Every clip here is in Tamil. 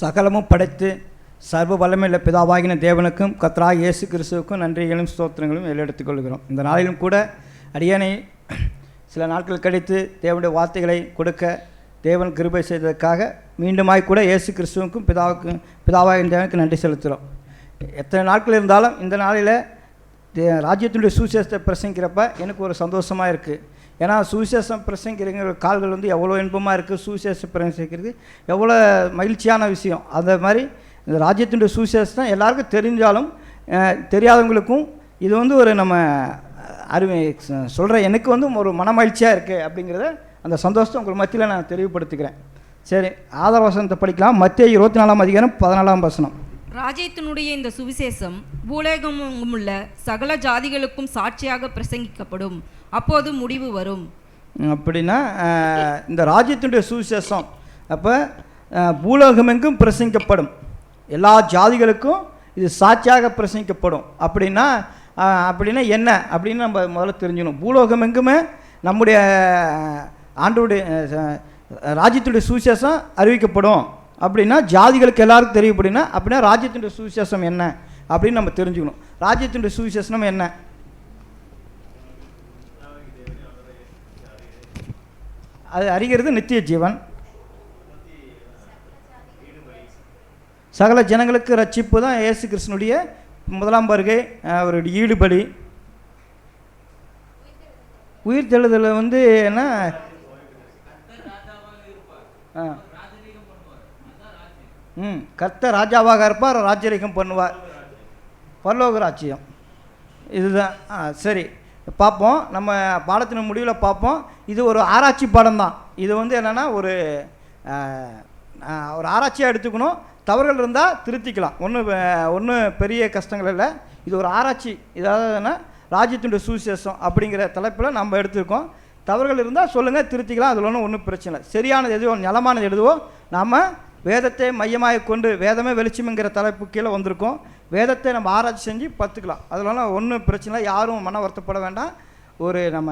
சகலமும் படைத்து சர்வ வல்லமையுள்ள பிதாவாகின தேவனுக்கும் கர்த்தராகிய இயேசு கிறிஸ்துவுக்கும் நன்றிகளும் ஸ்தோத்திரங்களும் எடுத்துக் கொள்கிறோம். இந்த நாளிலும் கூட அடியானை சில நாட்கள் கழித்து தேவனுடைய வார்த்தைகளை கொடுக்க தேவன் கிருபை செய்ததற்காக மீண்டுமாய் கூட இயேசு கிறிஸ்துவுக்கும் பிதாவாகின தேவனுக்கு நன்றி செலுத்துகிறோம். எத்தனை நாட்கள் இருந்தாலும் இந்த நாளில் ராஜ்யத்தினுடைய சுவிசேஷத்தை பிரசங்கிக்கிறப்ப எனக்கு ஒரு சந்தோஷமாக இருக்குது. ஏன்னா சுவிசேஷம் பிரசங்கிக்கிற கால்கள் வந்து எவ்வளோ இன்பமாக இருக்குது. சுவிசேஷம் பிரசங்கிக்கிறது எவ்வளோ மகிழ்ச்சியான விஷயம். அந்த மாதிரி இந்த ராஜ்யத்தினுடைய சுவிசேஷம் எல்லாருக்கும் தெரிஞ்சாலும் தெரியாதவங்களுக்கும் இது வந்து ஒரு நம்ம அறிவை சொல்கிற எனக்கு வந்து ஒரு மனமகிழ்ச்சியாக இருக்குது. அப்படிங்கிறத அந்த சந்தோஷத்தை உங்கள் மத்தியில் நான் தெளிவுபடுத்திக்கிறேன். சரி, ஆதார வசனத்தை படிக்கலாம். மத்தேயு 24:14. ராஜ்யத்தினுடைய இந்த சுவிசேஷம் பூலோகமெங்கும் உள்ள சகல ஜாதிகளுக்கும் சாட்சியாக பிரசங்கிக்கப்படும், அப்போது முடிவு வரும். அப்படின்னா இந்த ராஜ்யத்தினுடைய சுவிசேஷம் அப்போ பூலோகமெங்கும் பிரசங்கிக்கப்படும், எல்லா ஜாதிகளுக்கும் இது சாட்சியாக பிரசங்கிக்கப்படும். அப்படின்னா என்ன அப்படின்னு நம்ம முதல்ல தெரிஞ்சுக்கணும். பூலோகமெங்குமே நம்முடைய ஆண்டோடைய ராஜ்யத்துடைய சுவிசேஷம் அறிவிக்கப்படும். அப்படின்னா ஜாதிகளுக்கு எல்லாருக்கும் தெரியப்படுனா அப்படின்னா ராஜ்யத்தினுடைய சுவிசேஷம் என்ன அப்படின்னு நம்ம தெரிஞ்சுக்கணும். ராஜ்யத்தினுடைய சுவிசேஷம் என்ன? அது அறிகிறது நித்திய ஜீவன், சகல ஜனங்களுக்கு ரட்சிப்பு தான் இயேசு கிறிஸ்துனுடைய முதலாம் வருகை, அவருடைய ஈடுபடி. உயிர் தெழுதல் வந்து என்ன? கர்த்தர் ராஜாவாக இருப்பார், ராஜ்யரீகம் பண்ணுவார், பரலோக ராஜ்யம். இதுதான். சரி, பார்ப்போம். நம்ம பாடத்தின் முடிவில் பார்ப்போம். இது ஒரு ஆராய்ச்சி பாடம் தான். இது வந்து என்னென்னா ஒரு ஆராய்ச்சியாக எடுத்துக்கணும். தவறுகள் இருந்தால் திருத்திக்கலாம். ஒன்றும் பெரிய கஷ்டங்கள் இல்லை. இது ஒரு ஆராய்ச்சி. இதாவது ராஜ்யத்தினுடைய சுவிசேஷம் அப்படிங்கிற தலைப்பில் நம்ம எடுத்துருக்கோம். தவறுகள் இருந்தால் சொல்லுங்கள், திருத்திக்கலாம். அதில் ஒன்றும் பிரச்சனை இல்லை. சரியானது எதுவோ நலமானது எதுவோ நாம் வேதத்தை மையமாக கொண்டு வேதமே வெளிச்சம்ங்கிற தலைப்பு கீழே வந்திருக்கோம். வேதத்தை நம்ம ஆராய்ச்சி செஞ்சு பார்த்துக்கலாம். அதெல்லாம் ஒன்றும் பிரச்சனை இல்லை. யாரும் மன வருத்தப்பட வேண்டாம். ஒரு நம்ம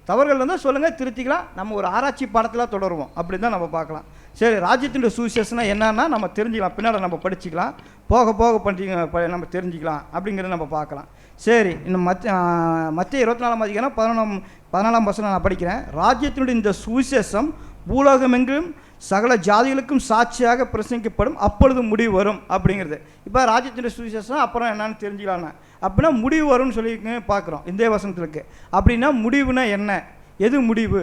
தவறுகள் இருந்தால் சொல்லுங்கள், திருத்திக்கலாம். நம்ம ஒரு ஆராய்ச்சி பாடத்தில் தொடருவோம். அப்படி தான் நம்ம பார்க்கலாம். சரி, ராஜ்யத்தினுடைய சுவிசேஷம்னா என்னன்னா நம்ம தெரிஞ்சுக்கலாம். பின்னாடி நம்ம படிச்சுக்கலாம். போக நம்ம தெரிஞ்சுக்கலாம். அப்படிங்கிறத நம்ம பார்க்கலாம். சரி, இன்னும் மத்தேயு 24:14 நான் படிக்கிறேன். ராஜ்யத்தினுடைய இந்த சுவிசேஷம் பூலோகமெங்கும் சகல ஜாதிகளுக்கும் சாட்சியாக பிரசங்கிக்கப்படும், அப்பொழுது முடிவு வரும் அப்படிங்கிறது. இப்போ ராஜ்யத்தினுடைய சுவிசேஷம் அப்புறம் என்னன்னு தெரிஞ்சுக்கலாம்னா அப்படின்னா முடிவு வரும்னு சொல்லி பார்க்குறோம் இந்த வசனத்துக்கு. அப்படின்னா முடிவுனா என்ன, எது முடிவு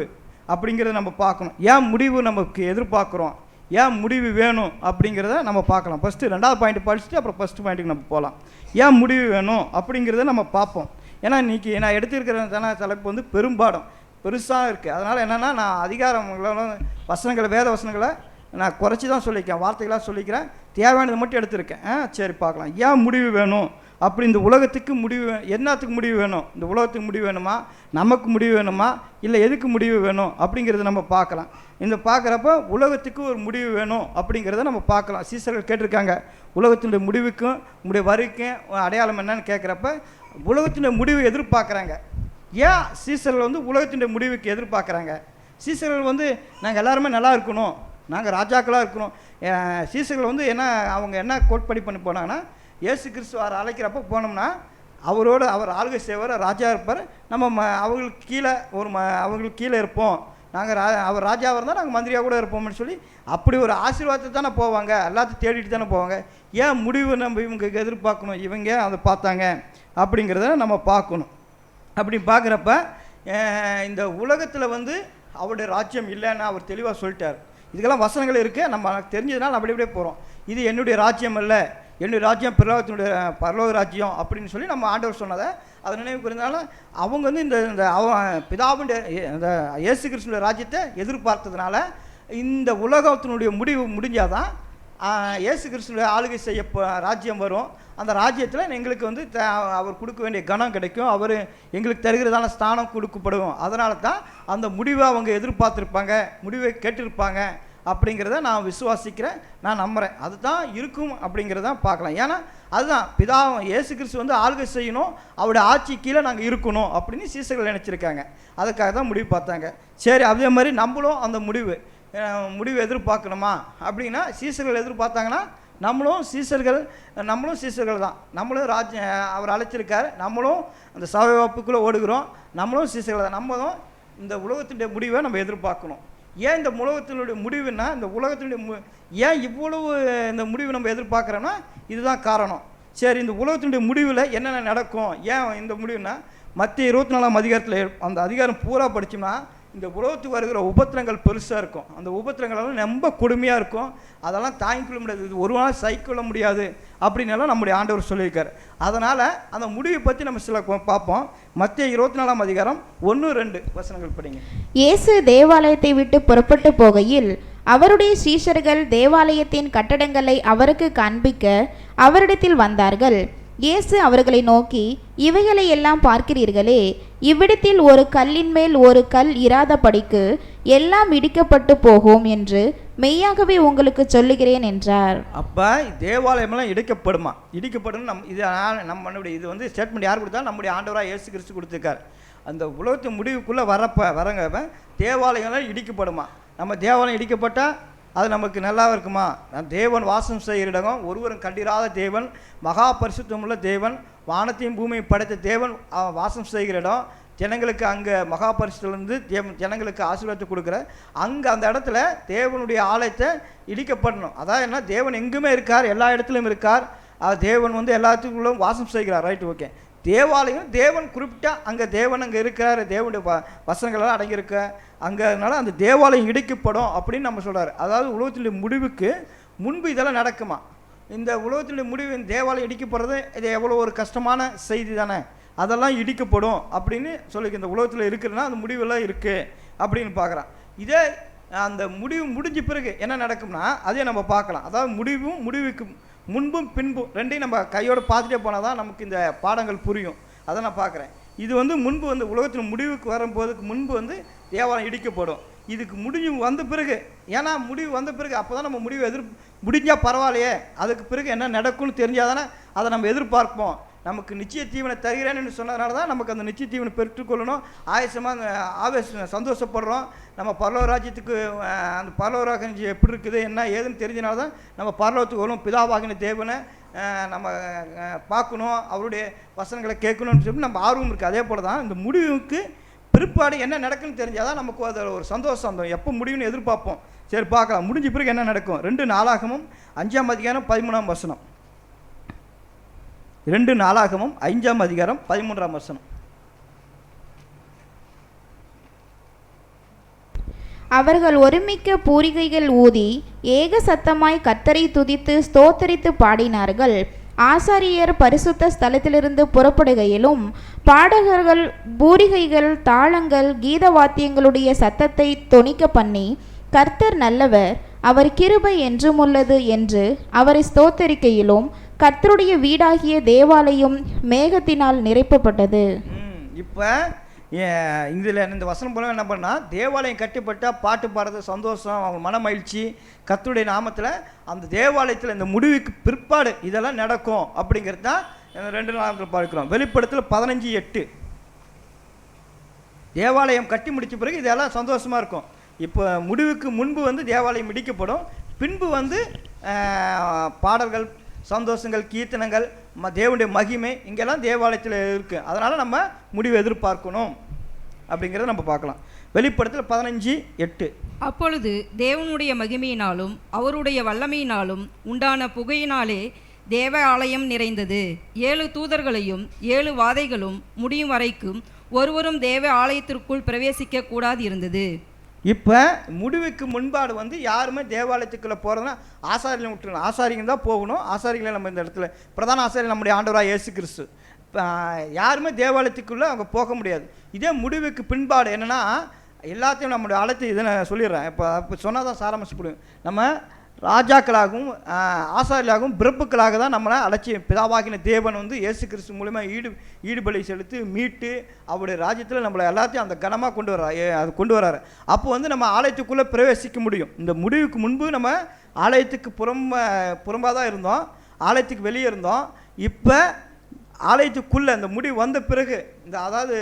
அப்படிங்கிறத நம்ம பார்க்கணும். ஏன் முடிவு நமக்கு எதிர்பார்க்குறோம், ஏன் முடிவு வேணும் அப்படிங்கிறத நம்ம பார்க்கலாம். ஃபஸ்ட்டு 2வது பாயிண்ட் படிச்சுட்டு அப்புறம் ஃபஸ்ட்டு பாயிண்ட்டுக்கு நம்ம போகலாம். ஏன் முடிவு வேணும் அப்படிங்கிறத நம்ம பார்ப்போம். ஏன்னா இன்றைக்கி நான் எடுத்துருக்கிற தலைப்பு வந்து பெரும்பாடம் பெருசாக இருக்குது. அதனால் என்னென்னா நான் வசனங்களை வேத வசனங்களை நான் குறைச்சி தான் சொல்லியிருக்கேன், வார்த்தைகளாக சொல்லிக்கிறேன். தேவையானது மட்டும் எடுத்திருக்கேன். சரி, பார்க்கலாம். ஏன் முடிவு வேணும் அப்படி இந்த உலகத்துக்கு முடிவு என்னத்துக்கு முடிவு வேணும்? இந்த உலகத்துக்கு முடிவு வேணுமா, நமக்கு முடிவு வேணுமா, இல்லை எதுக்கு முடிவு வேணும் அப்படிங்கிறத நம்ம பார்க்கலாம். இந்த பார்க்குறப்ப உலகத்துக்கு ஒரு முடிவு வேணும் அப்படிங்கிறத நம்ம பார்க்கலாம். சீசர்கள் கேட்டிருக்காங்க, உலகத்தினுடைய முடிவுக்கும் உங்களுடைய வரிக்கும் அடையாளம் என்னன்னு கேட்குறப்ப உலகத்தினுடைய முடிவு எதிர்பார்க்குறாங்க. ஏன் சீசர்கள் வந்து உலகத்தினுடைய முடிவுக்கு எதிர்பார்க்குறாங்க? சீசர்கள் வந்து நாங்கள் எல்லாருமே நல்லா இருக்கணும், நாங்கள் ராஜாக்களாக இருக்கணும். சீசர்கள் வந்து அவங்க என்ன கோட்படி பண்ணி போனாங்கன்னா, இயேசு கிறிஸ்துவார் அழைக்கிறப்ப போனோம்னா அவர் ஆளுகை செய்வார், ராஜா இருப்பார். நம்ம அவங்களுக்கு கீழே அவங்களுக்கு கீழே இருப்போம். நாங்கள் அவர் ராஜாவாக இருந்தால் நாங்கள் மந்திரியாக கூட இருப்போம்னு சொல்லி அப்படி ஒரு ஆசீர்வாதத்தை தானே போவாங்க, எல்லாத்தையும் தேடிட்டு தானே போவாங்க. ஏன் முடிவு நம்ம இவங்களுக்கு எதிர்பார்க்கணும், இவங்க அதை பார்த்தாங்க அப்படிங்கிறத நம்ம பார்க்கணும். அப்படி பார்க்குறப்ப இந்த உலகத்தில் வந்து அவருடைய ராஜ்யம் இல்லைன்னு அவர் தெளிவாக சொல்லிட்டார். இதுக்கெல்லாம் வசனங்கள் இருக்குது, நம்ம தெரிஞ்சதுனால அப்படி அப்படியே போகிறோம். இது என்னுடைய ராஜ்யம் இல்லை, என்னுடைய ராஜ்யம் பரலோக ராஜ்யம் அப்படின்னு சொல்லி நம்ம ஆண்டவர் சொன்னதை அதை நினைவு இருந்தாலும் அவங்க வந்து இந்த பிதாவுடைய இந்த இயேசு கிறிஸ்துவின் ராஜ்யத்தை எதிர்பார்த்ததுனால இந்த உலகத்தினுடைய முடிவு முடிஞ்சாதான் இயேசு கிறிஸ்துவின் ஆளுகை செய்ய ராஜ்யம் வரும். அந்த ராஜ்யத்தில் எங்களுக்கு வந்து அவர் கொடுக்க வேண்டிய கனம் கிடைக்கும், அவர் எங்களுக்கு தருகிறதான ஸ்தானம் கொடுக்கப்படும். அதனால தான் அந்த முடிவை அவங்க எதிர்பார்த்துருப்பாங்க, முடிவை கேட்டிருப்பாங்க அப்படிங்கிறத நான் விசுவாசிக்கிறேன், நான் நம்புகிறேன். அதுதான் இருக்கும் அப்படிங்கிறத பார்க்கலாம். ஏன்னா அதுதான் பிதா இயேசு கிறிஸ்து வந்து ஆளுகை செய்யணும், அவருடைய ஆட்சி கீழே நாங்கள் இருக்கணும் அப்படின்னு சீசர்கள் நினச்சிருக்காங்க. அதுக்காக தான் முடிவு பார்த்தாங்க. சரி, அதே மாதிரி நம்மளும் அந்த முடிவு முடிவு எதிர்பார்க்கணுமா அப்படின்னா சீசர்கள் எதிர்பார்த்தாங்கன்னா நம்மளும் சீசர்கள் தான். நம்மளும் அவர் அழைச்சிருக்கார், நம்மளும் அந்த சபைவாப்புக்குள்ளே ஓடுகிறோம், நம்மளும் சீசர்கள் தான். நம்மளும் இந்த உலகத்தினுடைய முடிவை நம்ம எதிர்பார்க்கணும். ஏன் இந்த உலகத்தினுடைய முடிவுன்னா, இந்த உலகத்தினுடைய ஏன் இவ்வளவு இந்த முடிவு நம்ம எதிர்பார்க்குறோன்னா இதுதான் காரணம். சரி, இந்த உலகத்தினுடைய முடிவில் என்னென்ன நடக்கும், ஏன் இந்த முடிவுனா, மத்திய 24ஆம் அதிகாரத்தில் அந்த அதிகாரம் பூரா படித்தோம்னா இந்த உலகத்துக்கு வருகிற உபத்திரங்கள் பெருசாக இருக்கும். அந்த உபத்திரங்களெல்லாம் ரொம்ப கொடுமையாக இருக்கும். அதெல்லாம் தாங்கிக்கொள்ள முடியாது, இது ஒரு நாள் சகிக்கொள்ள முடியாது அப்படின்னெல்லாம் நம்முடைய ஆண்டவர் சொல்லியிருக்கார். அதனால் அந்த முடிவை பற்றி நம்ம சில பார்ப்போம். மத்திய 24ஆம் அதிகாரம் 1-2 வசனங்கள் படிங்க. இயேசு தேவாலயத்தை விட்டு புறப்பட்டு போகையில் அவருடைய சீஷர்கள் தேவாலயத்தின் கட்டடங்களை அவருக்கு காண்பிக்க அவரிடத்தில் வந்தார்கள். இயேசு அவர்களை நோக்கி, இவைகளை எல்லாம் பார்க்கிறீர்களே, இவ்விடத்தில் ஒரு கல்லின் மேல் ஒரு கல் இராதபடிக்கு எல்லாம் இடிக்கப்பட்டு போகும் என்று மெய்யாகவே உங்களுக்கு சொல்லுகிறேன் என்றார். அப்போ தேவாலயமெல்லாம் இடிக்கப்படும். இது வந்து ஸ்டேட்மெண்ட் யார் கொடுத்தா? நம்முடைய ஆண்டவராக இயேசு கிறிஸ்து கொடுத்துருக்கார். அந்த உலகத்து முடிவுக்குள்ளே வரங்க தேவாலயங்கள்லாம் இடிக்கப்படுமா? நம்ம தேவாலயம் இடிக்கப்பட்டால் அது நமக்கு நல்லா இருக்குமா? தேவன் வாசம் செய்கிற இடம், ஒருவரும் கண்டிராத தேவன், மகா பரிசுத்தமுள்ள தேவன், வானத்தையும் பூமியும் படைத்த தேவன் வாசம் செய்கிற இடம், ஜனங்களுக்கு அங்கே மகா பரிசுத்திலிருந்து ஜனங்களுக்கு ஆசீர்வாதத்தை கொடுக்குற அங்கே அந்த இடத்துல தேவனுடைய ஆலயத்தை இடிக்கப்படணும். அதான் என்ன, தேவன் எங்குமே இருக்கார், எல்லா இடத்துலையும் இருக்கார். தேவன் வந்து எல்லாத்துக்குள்ளும் வாசம் செய்கிறார். Right, okay. தேவாலயம் தேவன் குறிப்பிட்டா அங்கே தேவன் அங்கே இருக்கிறார், தேவனுடைய வசனங்கள்லாம் அடங்கியிருக்க அங்கே, அதனால அந்த தேவாலயம் இடிக்கப்படும் அப்படின்னு நம்ம சொல்கிறார். அதாவது உலகத்தினுடைய முடிவுக்கு முன்பு இதெல்லாம் நடக்குமா? இந்த உலகத்தினுடைய முடிவு தேவாலயம் இடிக்கப்படுறது இது எவ்வளோ ஒரு கஷ்டமான செய்தி தானே. அதெல்லாம் இடிக்கப்படும் அப்படின்னு சொல்லி இந்த உலகத்தில் இருக்குதுன்னா அந்த முடிவெல்லாம் இருக்குது அப்படின்னு பார்க்குறான். இதே அந்த முடிவு முடிஞ்ச பிறகு என்ன நடக்கும்னா அதே நம்ம பார்க்கலாம். அதாவது முடிவுக்கு முன்பும் பின்பும் ரெண்டையும் நம்ம கையோடு பார்த்துட்டே போனால் தான் நமக்கு இந்த பாடங்கள் புரியும். அதை நான் பார்க்குறேன். இது வந்து முன்பு வந்து உலகத்தின் முடிவுக்கு வரும்போதுக்கு முன்பு வந்து தேவாலயம் இடிக்கப்படும். இதுக்கு முடிவு வந்த பிறகு, ஏன்னா முடிவு வந்த பிறகு அப்போ தான் நம்ம முடிவு முடிஞ்சால் பரவாயில்லையே, அதுக்கு பிறகு என்ன நடக்கும்னு தெரிஞ்சால் தானே அதை நம்ம எதிர்பார்ப்போம். நமக்கு நிச்சய தீவனை தருகிறேன்னு சொன்னதுனால தான் நமக்கு அந்த நிச்சய தீவனை பெற்றுக்கொள்ளணும் ஆவேசமாக சந்தோஷப்படுறோம். நம்ம பரலோக ராஜ்யத்துக்கு அந்த பரலோக ராஜ்யம் எப்படி இருக்குது என்ன ஏதுன்னு தெரிஞ்சனால தான் நம்ம பரலோகத்துக்கு வரும். பிதாவாகின தேவனை நம்ம பார்க்கணும், அவருடைய வசனங்களை கேட்கணும்னு சொல்லி நம்ம ஆர்வம் இருக்குது. அதே போல் தான் இந்த முடிவுக்கு பிற்பாடு என்ன நடக்குன்னு தெரிஞ்சால் தான் நமக்கு அதில் ஒரு சந்தோஷம் வந்தோம். எப்போ முடிவுன்னு எதிர்பார்ப்போம். சரி, பார்க்கலாம் முடிஞ்ச பிறகு என்ன நடக்கும். 2 நாளாகமும் 5ஆம் அதிகாரம் 13ஆம் வசனம். 2 நாளாகமும் 5ஆம் அதிகாரம் 13ஆம் வசனம். அவர்கள் ஒருமிக்க பூரிகைகள் ஊதி ஏக சத்தமாய் கர்த்தரை துதித்து ஸ்தோத்தரித்து பாடினார்கள். ஆசாரியர் பரிசுத்த ஸ்தலத்திலிருந்து புறப்படுகையிலும் பாடகர்கள் பூரிகைகள் தாளங்கள் கீத வாத்தியங்களுடைய சத்தத்தை தொனிக்க பண்ணி, கர்த்தர் நல்லவர், அவர் கிருபை என்றுமுள்ளது என்று அவரை ஸ்தோத்தரிக்கையிலும் கர்த்தருடைய வீடாகிய தேவாலயம் மேகத்தினால் நிரப்பப்பட்டது. இப்போ இதில் இந்த வசனம் போல என்ன பண்ணால், தேவாலயம் கட்டிப்பட்டால் பாட்டு பாடுறது சந்தோஷம், அவங்க மன மகிழ்ச்சி, கர்த்தருடைய நாமத்தில் அந்த தேவாலயத்தில் இந்த முடிவுக்கு பிற்பாடு இதெல்லாம் நடக்கும் அப்படிங்கிறது தான் 2 நாள் பார்க்கிறோம். வெளிப்படுத்தல் 15:8 தேவாலயம் கட்டி முடித்த பிறகு இதெல்லாம் சந்தோஷமாக இருக்கும். இப்போ முடிவுக்கு முன்பு வந்து தேவாலயம் இடிக்கப்படும், பின்பு வந்து பாடல்கள் சந்தோஷங்கள் கீர்த்தனங்கள் தேவனுடைய மகிமை இங்கெல்லாம் தேவாலயத்தில் இருக்குது. அதனால் நம்ம முடிவு எதிர்பார்க்கணும் அப்படிங்கிறத நம்ம பார்க்கலாம். வெளிப்படுத்தல் 15:8 அப்பொழுது தேவனுடைய மகிமையினாலும் அவருடைய வல்லமையினாலும் உண்டான புகையினாலே தேவ ஆலயம் நிறைந்தது. 7 தூதர்களையும் 7 வாதைகளும் முடியும் வரைக்கும் ஒருவரும் தேவ ஆலயத்திற்குள் பிரவேசிக்க கூடாது இருந்தது. இப்போ முடிவுக்கு முன்பாடு வந்து யாருமே தேவாலயத்துக்குள்ளே போகிறதுனா ஆசாரிகளை விட்டுருணும். ஆசாரிகள் தான் போகணும். ஆசாரிகளை நம்ம இந்த இடத்துல பிரதான ஆசாரி நம்முடைய ஆண்டவராக இயேசு கிறிஸ்து. யாருமே தேவாலயத்துக்குள்ளே அவங்க போக முடியாது. இதே முடிவுக்கு பின்பாடு என்னென்னா எல்லாத்தையும் நம்முடைய அழைத்து இதை நான் சொல்லிடுறேன். இப்போ சொன்னால் தான் சாராம்சப்படுவேன். நம்ம ராஜாக்களாகவும் ஆசாரியாகவும் பிறப்புக்களாக தான் நம்மளை அழைச்சி பிதாவாகின தேவன் வந்து இயேசு கிறிஸ்து மூலமா ஈடுபலி செலுத்தி மீட்டு அவருடைய ராஜ்யத்தில் நம்மளை எல்லாத்தையும் அந்த கனமாக கொண்டு வர்றாரு. அப்போ வந்து நம்ம ஆலயத்துக்குள்ளே பிரவேசிக்க முடியும். இந்த முடிவுக்கு முன்பு நம்ம ஆலயத்துக்கு புறம்பாக தான் இருந்தோம், ஆலயத்துக்கு வெளியே இருந்தோம். இப்போ ஆலயத்துக்குள்ளே இந்த முடிவு வந்த பிறகு இந்த அதாவது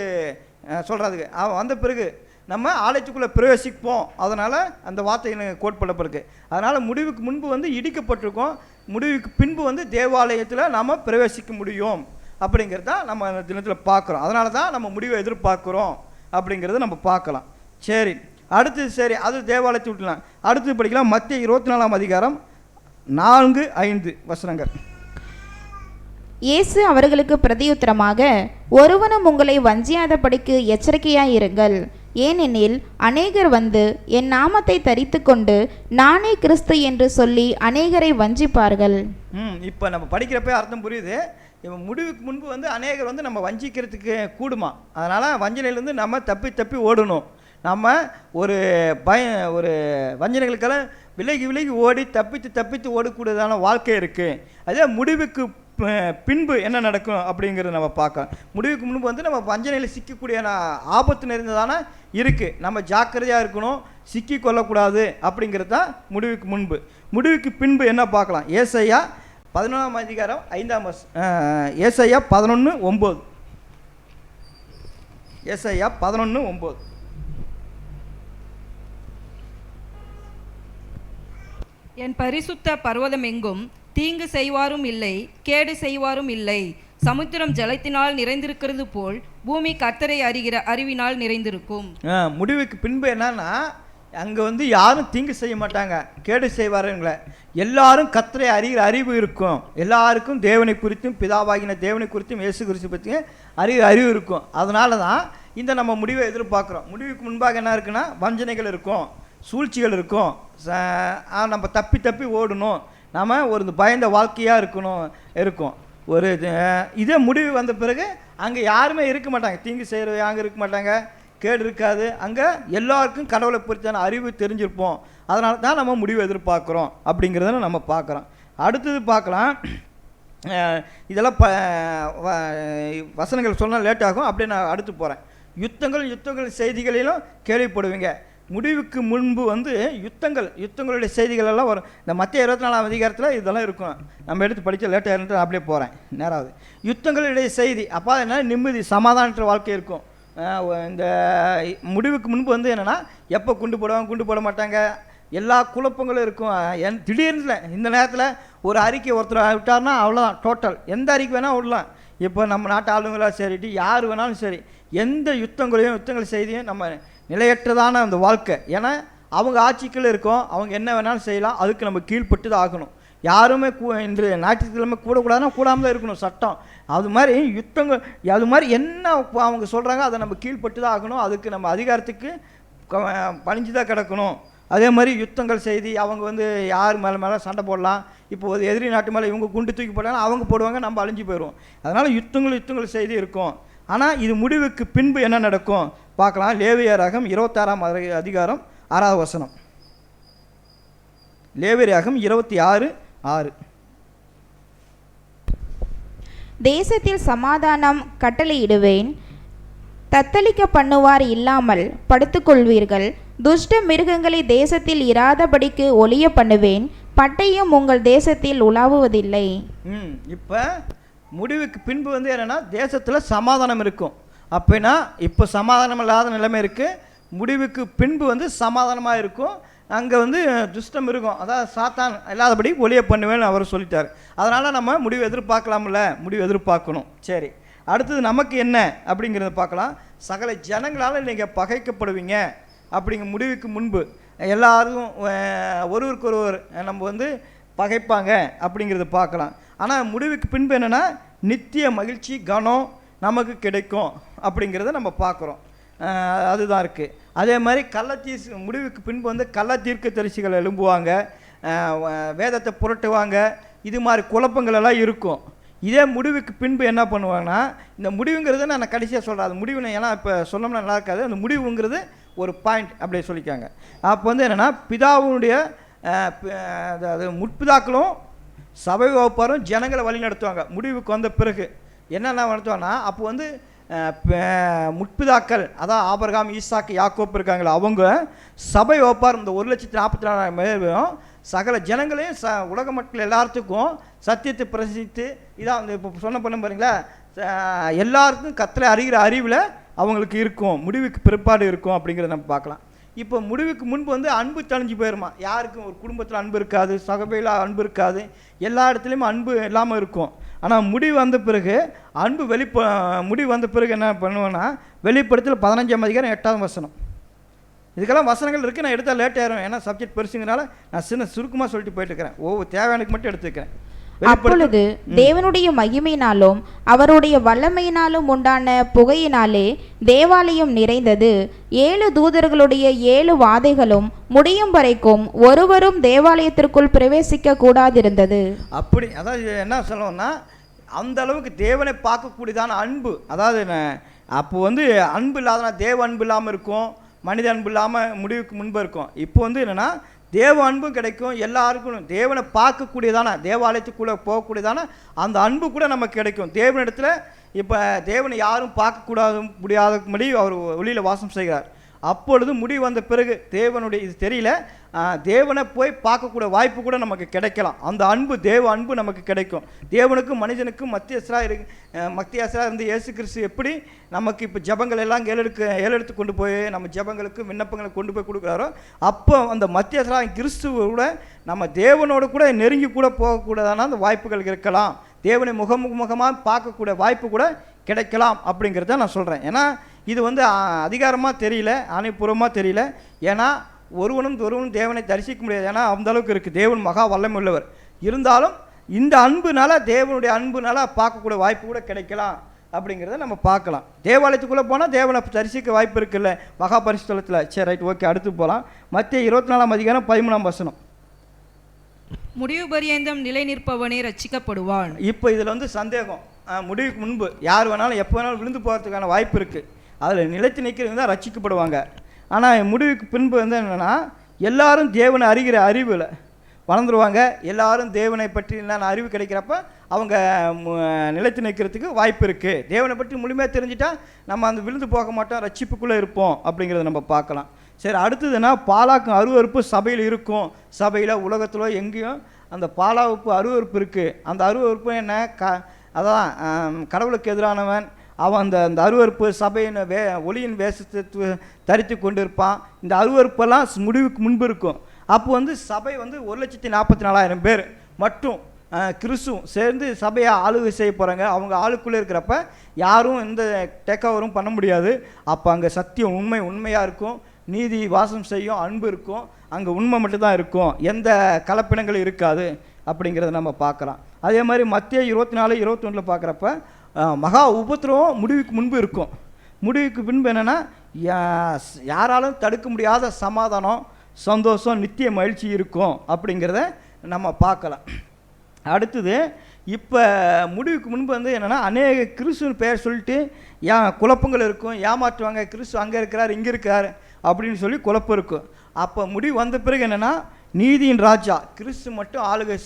சொல்கிறதுக்கு வந்த பிறகு நம்ம ஆலயத்துக்குள்ளே பிரவேசிப்போம். அதனால் அந்த வார்த்தை கோட் பண்ணப்பட்டிருக்கு. அதனால் முடிவுக்கு முன்பு வந்து இடிக்கப்பட்டிருக்கோம், முடிவுக்கு பின்பு வந்து தேவாலயத்தில் நாம் பிரவேசிக்க முடியும் அப்படிங்கிறத நம்ம அந்த தினத்தில் பார்க்குறோம். அதனால தான் நம்ம முடிவை எதிர்பார்க்குறோம் அப்படிங்கிறத நம்ம பார்க்கலாம். சரி, அடுத்து சரி அது தேவாலயத்தை விட்டுலாம். அடுத்து படிக்கலாம் மத்திய 24ஆம் அதிகாரம் 4-5 வசனங்கள். இயேசு அவர்களுக்கு பிரதியுத்தரமாக, ஒருவனும் உங்களை வஞ்சியாதபடிக்கு எச்சரிக்கையாயிருங்கள். ஏனெனில் அநேகர் வந்து என் நாமத்தை தரித்து கொண்டு நானே கிறிஸ்து என்று சொல்லி அநேகரை வஞ்சிப்பார்கள். இப்போ நம்ம படிக்கிறப்ப அர்த்தம் புரியுது. இப்போ முடிவுக்கு முன்பு வந்து அநேகர் வந்து நம்ம வஞ்சிக்கிறதுக்கு கூடுமா, அதனால் வஞ்சனையிலேருந்து நம்ம தப்பி ஓடணும். நம்ம ஒரு வஞ்சனைகளுக்கெல்லாம் விலகி ஓடி தப்பித்து ஓடக்கூடியதான வாழ்க்கை இருக்குது. அதே முடிவுக்கு பின்பு என்ன நடக்கும் அப்படிங்கிறத நம்ம பார்க்கலாம். முடிவுக்கு முன்பு வந்து நம்ம வஞ்சனையில் சிக்கக்கூடிய ஆபத்து நிறைந்ததான இருக்குது. நம்ம ஜாக்கிரதையாக இருக்கணும், சிக்கி கொள்ளக்கூடாது அப்படிங்கிறது தான் முடிவுக்கு முன்பு. முடிவுக்கு பின்பு என்ன பார்க்கலாம்? ஏசாயா 11ஆம் அதிகாரம் 5ஆம் ஏசாயா 11:9. ஏசாயா 11:9. என் பரிசுத்த பர்வதம் எங்கும் தீங்கு செய்வாரும் இல்லை, கேடு செய்வாரும் இல்லை. சமுத்திரம் ஜலத்தினால் நிறைந்திருக்கிறது போல் பூமி கர்த்தரை அறிகிற அறிவினால் நிறைந்திருக்கும். முடிவுக்கு பின்பு என்னன்னா, அங்கே வந்து யாரும் தீங்கு செய்ய மாட்டாங்க, கேடு செய்வாருங்கள. எல்லாரும் கர்த்தரை அறிகிற அறிவு இருக்கும். எல்லாருக்கும் தேவனை குறித்தும் பிதாவாகின தேவனை குறித்தும் இயேசு கிறிஸ்து பற்றியும் அறிவு இருக்கும். அதனால தான் இந்த நம்ம முடிவை எதிர்பார்க்குறோம். முடிவுக்கு முன்பாக என்ன இருக்குன்னா, வஞ்சனைகள் இருக்கும், சூழ்ச்சிகள் இருக்கும். நம்ம தப்பி ஓடணும், நம்ம ஒரு பயந்த வாழ்க்கையாக இருக்கும். ஒரு இதே முடிவு வந்த பிறகு அங்கே யாருமே இருக்க மாட்டாங்க, தீங்கு செய்கிறவங்க அங்கே இருக்க மாட்டாங்க, கேடு இருக்காது. அங்கே எல்லாருக்கும் கடவுளை குறித்தான அறிவு தெரிஞ்சிருப்போம். அதனால தான் நம்ம முடிவு எதிர்பார்க்குறோம் அப்படிங்கிறத நம்ம பார்க்குறோம். அடுத்தது பார்க்கலாம். இதெல்லாம் வசனங்கள் சொன்னால் லேட் ஆகும், அப்படியே நான் அடுத்து போகிறேன். யுத்தங்கள் செய்திகளிலும் கேள்விப்படுவீங்க. முடிவுக்கு முன்பு வந்து யுத்தங்களுடைய செய்திகள் எல்லாம் வரும். இந்த மத்திய 24ஆம் அதிகாரத்தில் இதெல்லாம் இருக்கும். நம்ம எடுத்து படித்த லேட்டாக இருந்து அப்படியே போகிறேன். நேராவது யுத்தங்களுடைய செய்தி. அப்போ என்ன, நிம்மதி சமாதானற்ற வாழ்க்கை இருக்கும். இந்த முடிவுக்கு முன்பு வந்து என்னென்னா, எப்போ குண்டு போட மாட்டாங்க, எல்லா குழப்பங்களும் இருக்கும். திடீர்னு இந்த நேரத்தில் ஒரு அறிக்கை ஒருத்தர் விட்டார்னா அவ்வளோதான், டோட்டல். எந்த அறிக்கை வேணால் விடலாம். இப்போ நம்ம நாட்டு ஆளுங்களாக சரிட்டு யார் வேணாலும் சரி, எந்த யுத்தங்கள் செய்தியும் நம்ம நிலையற்றதான அந்த வாழ்க்கை. ஏன்னா அவங்க ஆட்சிக்குள்ளே இருக்கோம், அவங்க என்ன வேணாலும் செய்யலாம், அதுக்கு நம்ம கீழ்பட்டு தான் ஆகணும். யாருமே இன்று ஞாயிற்றுக்கிழமை கூடக்கூடாதுன்னா கூடாமல் தான் இருக்கணும், சட்டம். அது மாதிரி யுத்தங்கள், அது மாதிரி என்ன அவங்க சொல்கிறாங்க அதை நம்ம கீழ்பட்டு தான் ஆகணும். அதுக்கு நம்ம அதிகாரத்துக்கு பணிஞ்சு தான் கிடக்கணும். அதே மாதிரி யுத்தங்கள் செய்தி, அவங்க வந்து யார் மேலே சண்டை போடலாம். இப்போ ஒரு எதிரி நாட்டு மேலே இவங்க குண்டு தூக்கி போட்டாலும் அவங்க போடுவாங்க, நம்ம அழிஞ்சு போயிடுவோம். அதனால் யுத்தங்கள் செய்தி இருக்கும். ஆனால் இது முடிவுக்கு பின்பு என்ன நடக்கும் பார்க்கலாம். லேவியராகம் 26ஆம் அதிகாரம் 6வது வசனம். லேவியராகம் 26:6. தேசத்தில் சமாதானம் கட்டளையிடுவேன், தத்தளிக்க பண்ணுவார் இல்லாமல் படுத்துக்கொள்வீர்கள். துஷ்ட மிருகங்களை தேசத்தில் இராதபடிக்கு ஒளிய பண்ணுவேன், பட்டயம் உங்கள் தேசத்தில் உலாவுவதில்லை. இப்போ முடிவுக்கு பின்பு வந்து என்னென்னா, தேசத்தில் சமாதானம் இருக்கும். அப்படின்னா இப்போ சமாதானம் இல்லாத நிலைமை இருக்குது. முடிவுக்கு பின்பு வந்து சமாதானமாக இருக்கும். அங்கே வந்து துஷ்டம் இருக்கும், அதாவது சாத்தான் இல்லாதபடி ஒளிய பண்ணுவேன்னு அவர் சொல்லிட்டார். அதனால் நம்ம முடிவு எதிர்பார்க்கலாம்ல, முடிவு எதிர்பார்க்கணும். சரி, அடுத்தது நமக்கு என்ன அப்படிங்கிறத பார்க்கலாம். சகல ஜனங்களால் நீங்கள் பகைக்கப்படுவீங்க அப்படிங்கிற முடிவுக்கு முன்பு எல்லாரும் ஒருவருக்கொருவர் நம்ம வந்து பகைப்பாங்க அப்படிங்கிறத பார்க்கலாம். ஆனால் முடிவுக்கு பின்பு என்னென்னா, நித்திய மகிழ்ச்சி கனம் நமக்கு கிடைக்கும் அப்படிங்கிறத நம்ம பார்க்குறோம். அதுதான் இருக்குது. அதே மாதிரி முடிவுக்கு பின்பு வந்து கள்ள தீர்க்க தரிசிகள் எழும்புவாங்க, வேதத்தை புரட்டுவாங்க. இது மாதிரி குழப்பங்கள் எல்லாம் இருக்கும். இதே முடிவுக்கு பின்பு என்ன பண்ணுவாங்கன்னா, இந்த முடிவுங்கிறது நான் கடைசியாக சொல்கிறேன். அது முடிவுன்னு ஏன்னா இப்போ சொன்னோம்னா நல்லா இருக்காது. அந்த முடிவுங்கிறது ஒரு பாயிண்ட் அப்படியே சொல்லிக்காங்க. அப்போ வந்து என்னென்னா, பிதாவுடைய அது முற்பிதாக்களும் சபை வகுப்பாரும் ஜனங்களை வழி நடத்துவாங்க. முடிவுக்கு வந்த பிறகு என்னென்ன நடத்துவாங்கன்னா, அப்போ வந்து முற்பிதாக்கள், அதான் ஆபிரகாம், ஈசாக்கு, யாக்கோப் இருக்காங்களா, அவங்க சபை வகுப்பார் இந்த 1,44,000 பேரும் சகல ஜனங்களையும் உலக மக்கள் எல்லாத்துக்கும் சத்தியத்தை பிரசித்து, இதான் இப்போ சொன்ன பண்ண பாருங்களா, எல்லாருக்கும் கர்த்தரை அறிகிற அறிவில் அவங்களுக்கு இருக்கும், முடிவுக்கு பிற்பாடு இருக்கும் அப்படிங்கிறத நம்ம பார்க்கலாம். இப்போ முடிவுக்கு முன்பு வந்து அன்பு தணிஞ்சு போயிருமா. யாருக்கும் ஒரு குடும்பத்தில் அன்பு இருக்காது, சபையில் அன்பு இருக்காது, எல்லா இடத்துலையும் அன்பு இல்லாமல் இருக்கும். ஆனால் முடிவு வந்த பிறகு அன்பு முடிவு வந்த பிறகு என்ன பண்ணுவோன்னா, வெளிப்படுத்தல் 15ஆம் அதிகாரம் 8ஆம் வசனம். இதுக்கெல்லாம் வசனங்கள் இருக்குது, நான் எடுத்தால் லேட் ஆயிரும், ஏன்னா சப்ஜெக்ட் பெருசுங்கிறனால நான் சுருக்கமாக சொல்லிட்டு போயிட்டு இருக்கிறேன். தேவையானுக்கு மட்டும் எடுத்துக்கிறேன். அப்பொழுது தேவனுடைய மகிமையினாலும் அவருடைய வல்லமையினாலும் உண்டான புகையினாலே தேவாலயம் நிறைந்தது. 7 தூதர்களுடைய 7 வாதைகளும் முடியும் வரைக்கும் ஒருவரும் தேவாலயத்திற்குள் பிரவேசிக்க கூடாதிருந்தது. அப்படி அதாவது என்ன சொல்லணும்னா, அந்த அளவுக்கு தேவனை பார்க்கக்கூடியதான அன்பு. அதாவது அப்போ வந்து அன்பு இல்லாதனா தேவ அன்பு இல்லாமல் இருக்கும், மனித அன்பு இல்லாமல் முடிவுக்கு முன்பு இருக்கும். இப்போ வந்து என்னென்னா தேவ அன்பும் கிடைக்கும், எல்லாருக்கும் தேவனை பார்க்கக்கூடியதான தேவாலயத்துக்குள்ளே போகக்கூடியதான அந்த அன்பு கூட நமக்கு கிடைக்கும் தேவனிடத்தில். இப்போ தேவனை யாரும் பார்க்கக்கூடாது முடியாதபடி அவர் ஒளியில் வாசம் செய்கிறார். அப்பொழுது முடிவு வந்த பிறகு தேவனுடைய இது தெரியல, தேவனை போய் பார்க்கக்கூடிய வாய்ப்பு கூட நமக்கு கிடைக்கலாம். அந்த அன்பு தேவ அன்பு நமக்கு கிடைக்கும். தேவனுக்கும் மனிதனுக்கும் மத்தியஸ்தராக இருந்து இயேசு கிறிஸ்து எப்படி நமக்கு இப்போ ஜபங்கள் எல்லாம் ஏலெடுத்து கொண்டு போய் நம்ம ஜபங்களுக்கு விண்ணப்பங்களை கொண்டு போய் கொடுக்குறாரோ, அப்போ அந்த மத்தியஸ்தராக கிறிஸ்துவோட நம்ம தேவனோடு கூட நெருங்கி கூட போகக்கூடாதான அந்த வாய்ப்புகள் இருக்கலாம். தேவனை முகமாக பார்க்கக்கூடிய வாய்ப்பு கூட கிடைக்கலாம் அப்படிங்கிறத நான் சொல்கிறேன். ஏன்னா இது வந்து அதிகாரமாக தெரியல, அனைப்புறமாக தெரியல. ஏன்னா ஒருவனும் தேவனை தரிசிக்க முடியாது, ஏன்னா அந்த அளவுக்கு இருக்குது. தேவன் மகா வல்லமை உள்ளவர். இருந்தாலும் இந்த அன்புனால, தேவனுடைய அன்புனால பார்க்கக்கூடிய வாய்ப்பு கூட கிடைக்கலாம் அப்படிங்கிறத நம்ம பார்க்கலாம். தேவாலயத்துக்குள்ளே போனால் தேவனை தரிசிக்க வாய்ப்பு இருக்குல்ல மகா பரிசுத்தலத்தில். சரி, ரைட், ஓகே, அடுத்து போகலாம். மத்திய 24ஆம் அதிகாரம் 13ஆம் வசனம். முடிவு பரியந்தம் நிலை நிற்பவனே ரட்சிக்கப்படுவான். இப்போ இதில் வந்து சந்தேகம், முடிவுக்கு முன்பு யார் வேணாலும் எப்போ வேணாலும் விழுந்து போகிறதுக்கான வாய்ப்பு இருக்குது. அதில் நிலைத்து நிற்கிறது தான் ரட்சிக்கப்படுவாங்க. ஆனால் முடிவுக்கு பின்பு வந்து என்னென்னா, எல்லாரும் தேவனை அறிகிற அறிவில் வளர்ந்துருவாங்க. எல்லாரும் தேவனை பற்றி என்னென்ன அறிவு கிடைக்கிறப்ப அவங்க நிலைத்து நிற்கிறதுக்கு வாய்ப்பு இருக்குது. தேவனை பற்றி முழுமையாக தெரிஞ்சிட்டா நம்ம அந்த விழுந்து போக மாட்டோம், ரட்சிப்புக்குள்ளே இருப்போம் அப்படிங்கிறத நம்ம பார்க்கலாம். சரி, அடுத்ததுன்னா பாலாக்கும் அருவறுப்பு சபையில் இருக்கும். சபையில் உலகத்தில் எங்கேயும் அந்த பாலாவுப்பு அருவறுப்பு இருக்குது. அந்த அருவறுப்பு என்ன? அதான் கடவுளுக்கு எதிரானவன் அவன் அந்த அருவறுப்பு சபையின் ஒளியின் வேஷத்தை தரித்து கொண்டு இருப்பான். இந்த அருவறுப்பெல்லாம் முடிவுக்கு முன்பு இருக்கும். அப்போ வந்து சபை வந்து 1,44,000 பேர் மட்டும் கிறிஸ்துவும் சேர்ந்து சபையை ஆளுகை செய்ய போகிறாங்க. அவங்க ஆளுக்குள்ளே இருக்கிறப்ப யாரும் எந்த டேக் ஓவரும் பண்ண முடியாது. அப்போ அங்கே சத்தியம் உண்மையாக இருக்கும், நீதி வாசம் செய்யும், அன்பு இருக்கும், அங்கே உண்மை மட்டும்தான் இருக்கும், எந்த கலப்பினங்களும் இருக்காது அப்படிங்கிறத நம்ம பார்க்கலாம். அதே மாதிரி மத்திய 24-21 பார்க்குறப்ப மகா உபத்திரவம் முடிவுக்கு முன்பு இருக்கும். முடிவுக்கு பின்பு என்னென்னா, யாராலும் தடுக்க முடியாத சமாதானம், சந்தோஷம், நித்திய மகிழ்ச்சி இருக்கும் அப்படிங்கிறத நம்ம பார்க்கலாம். அடுத்தது இப்போ முடிவுக்கு முன்பு வந்து என்னென்னா, அநேக கிறிஸ்துவின் பெயர் சொல்லிட்டு குழப்பங்கள் இருக்கும், ஏமாற்றுவாங்க. கிறிஸ்து அங்கே இருக்கிறார், இங்கே இருக்கார் அப்படின்னு சொல்லி குழப்பம் இருக்கும். அப்போ முடிவு வந்த பிறகு என்னென்னா, நீதியின் ராஜா கிறிஸ்து மட்டும் ஆளுகை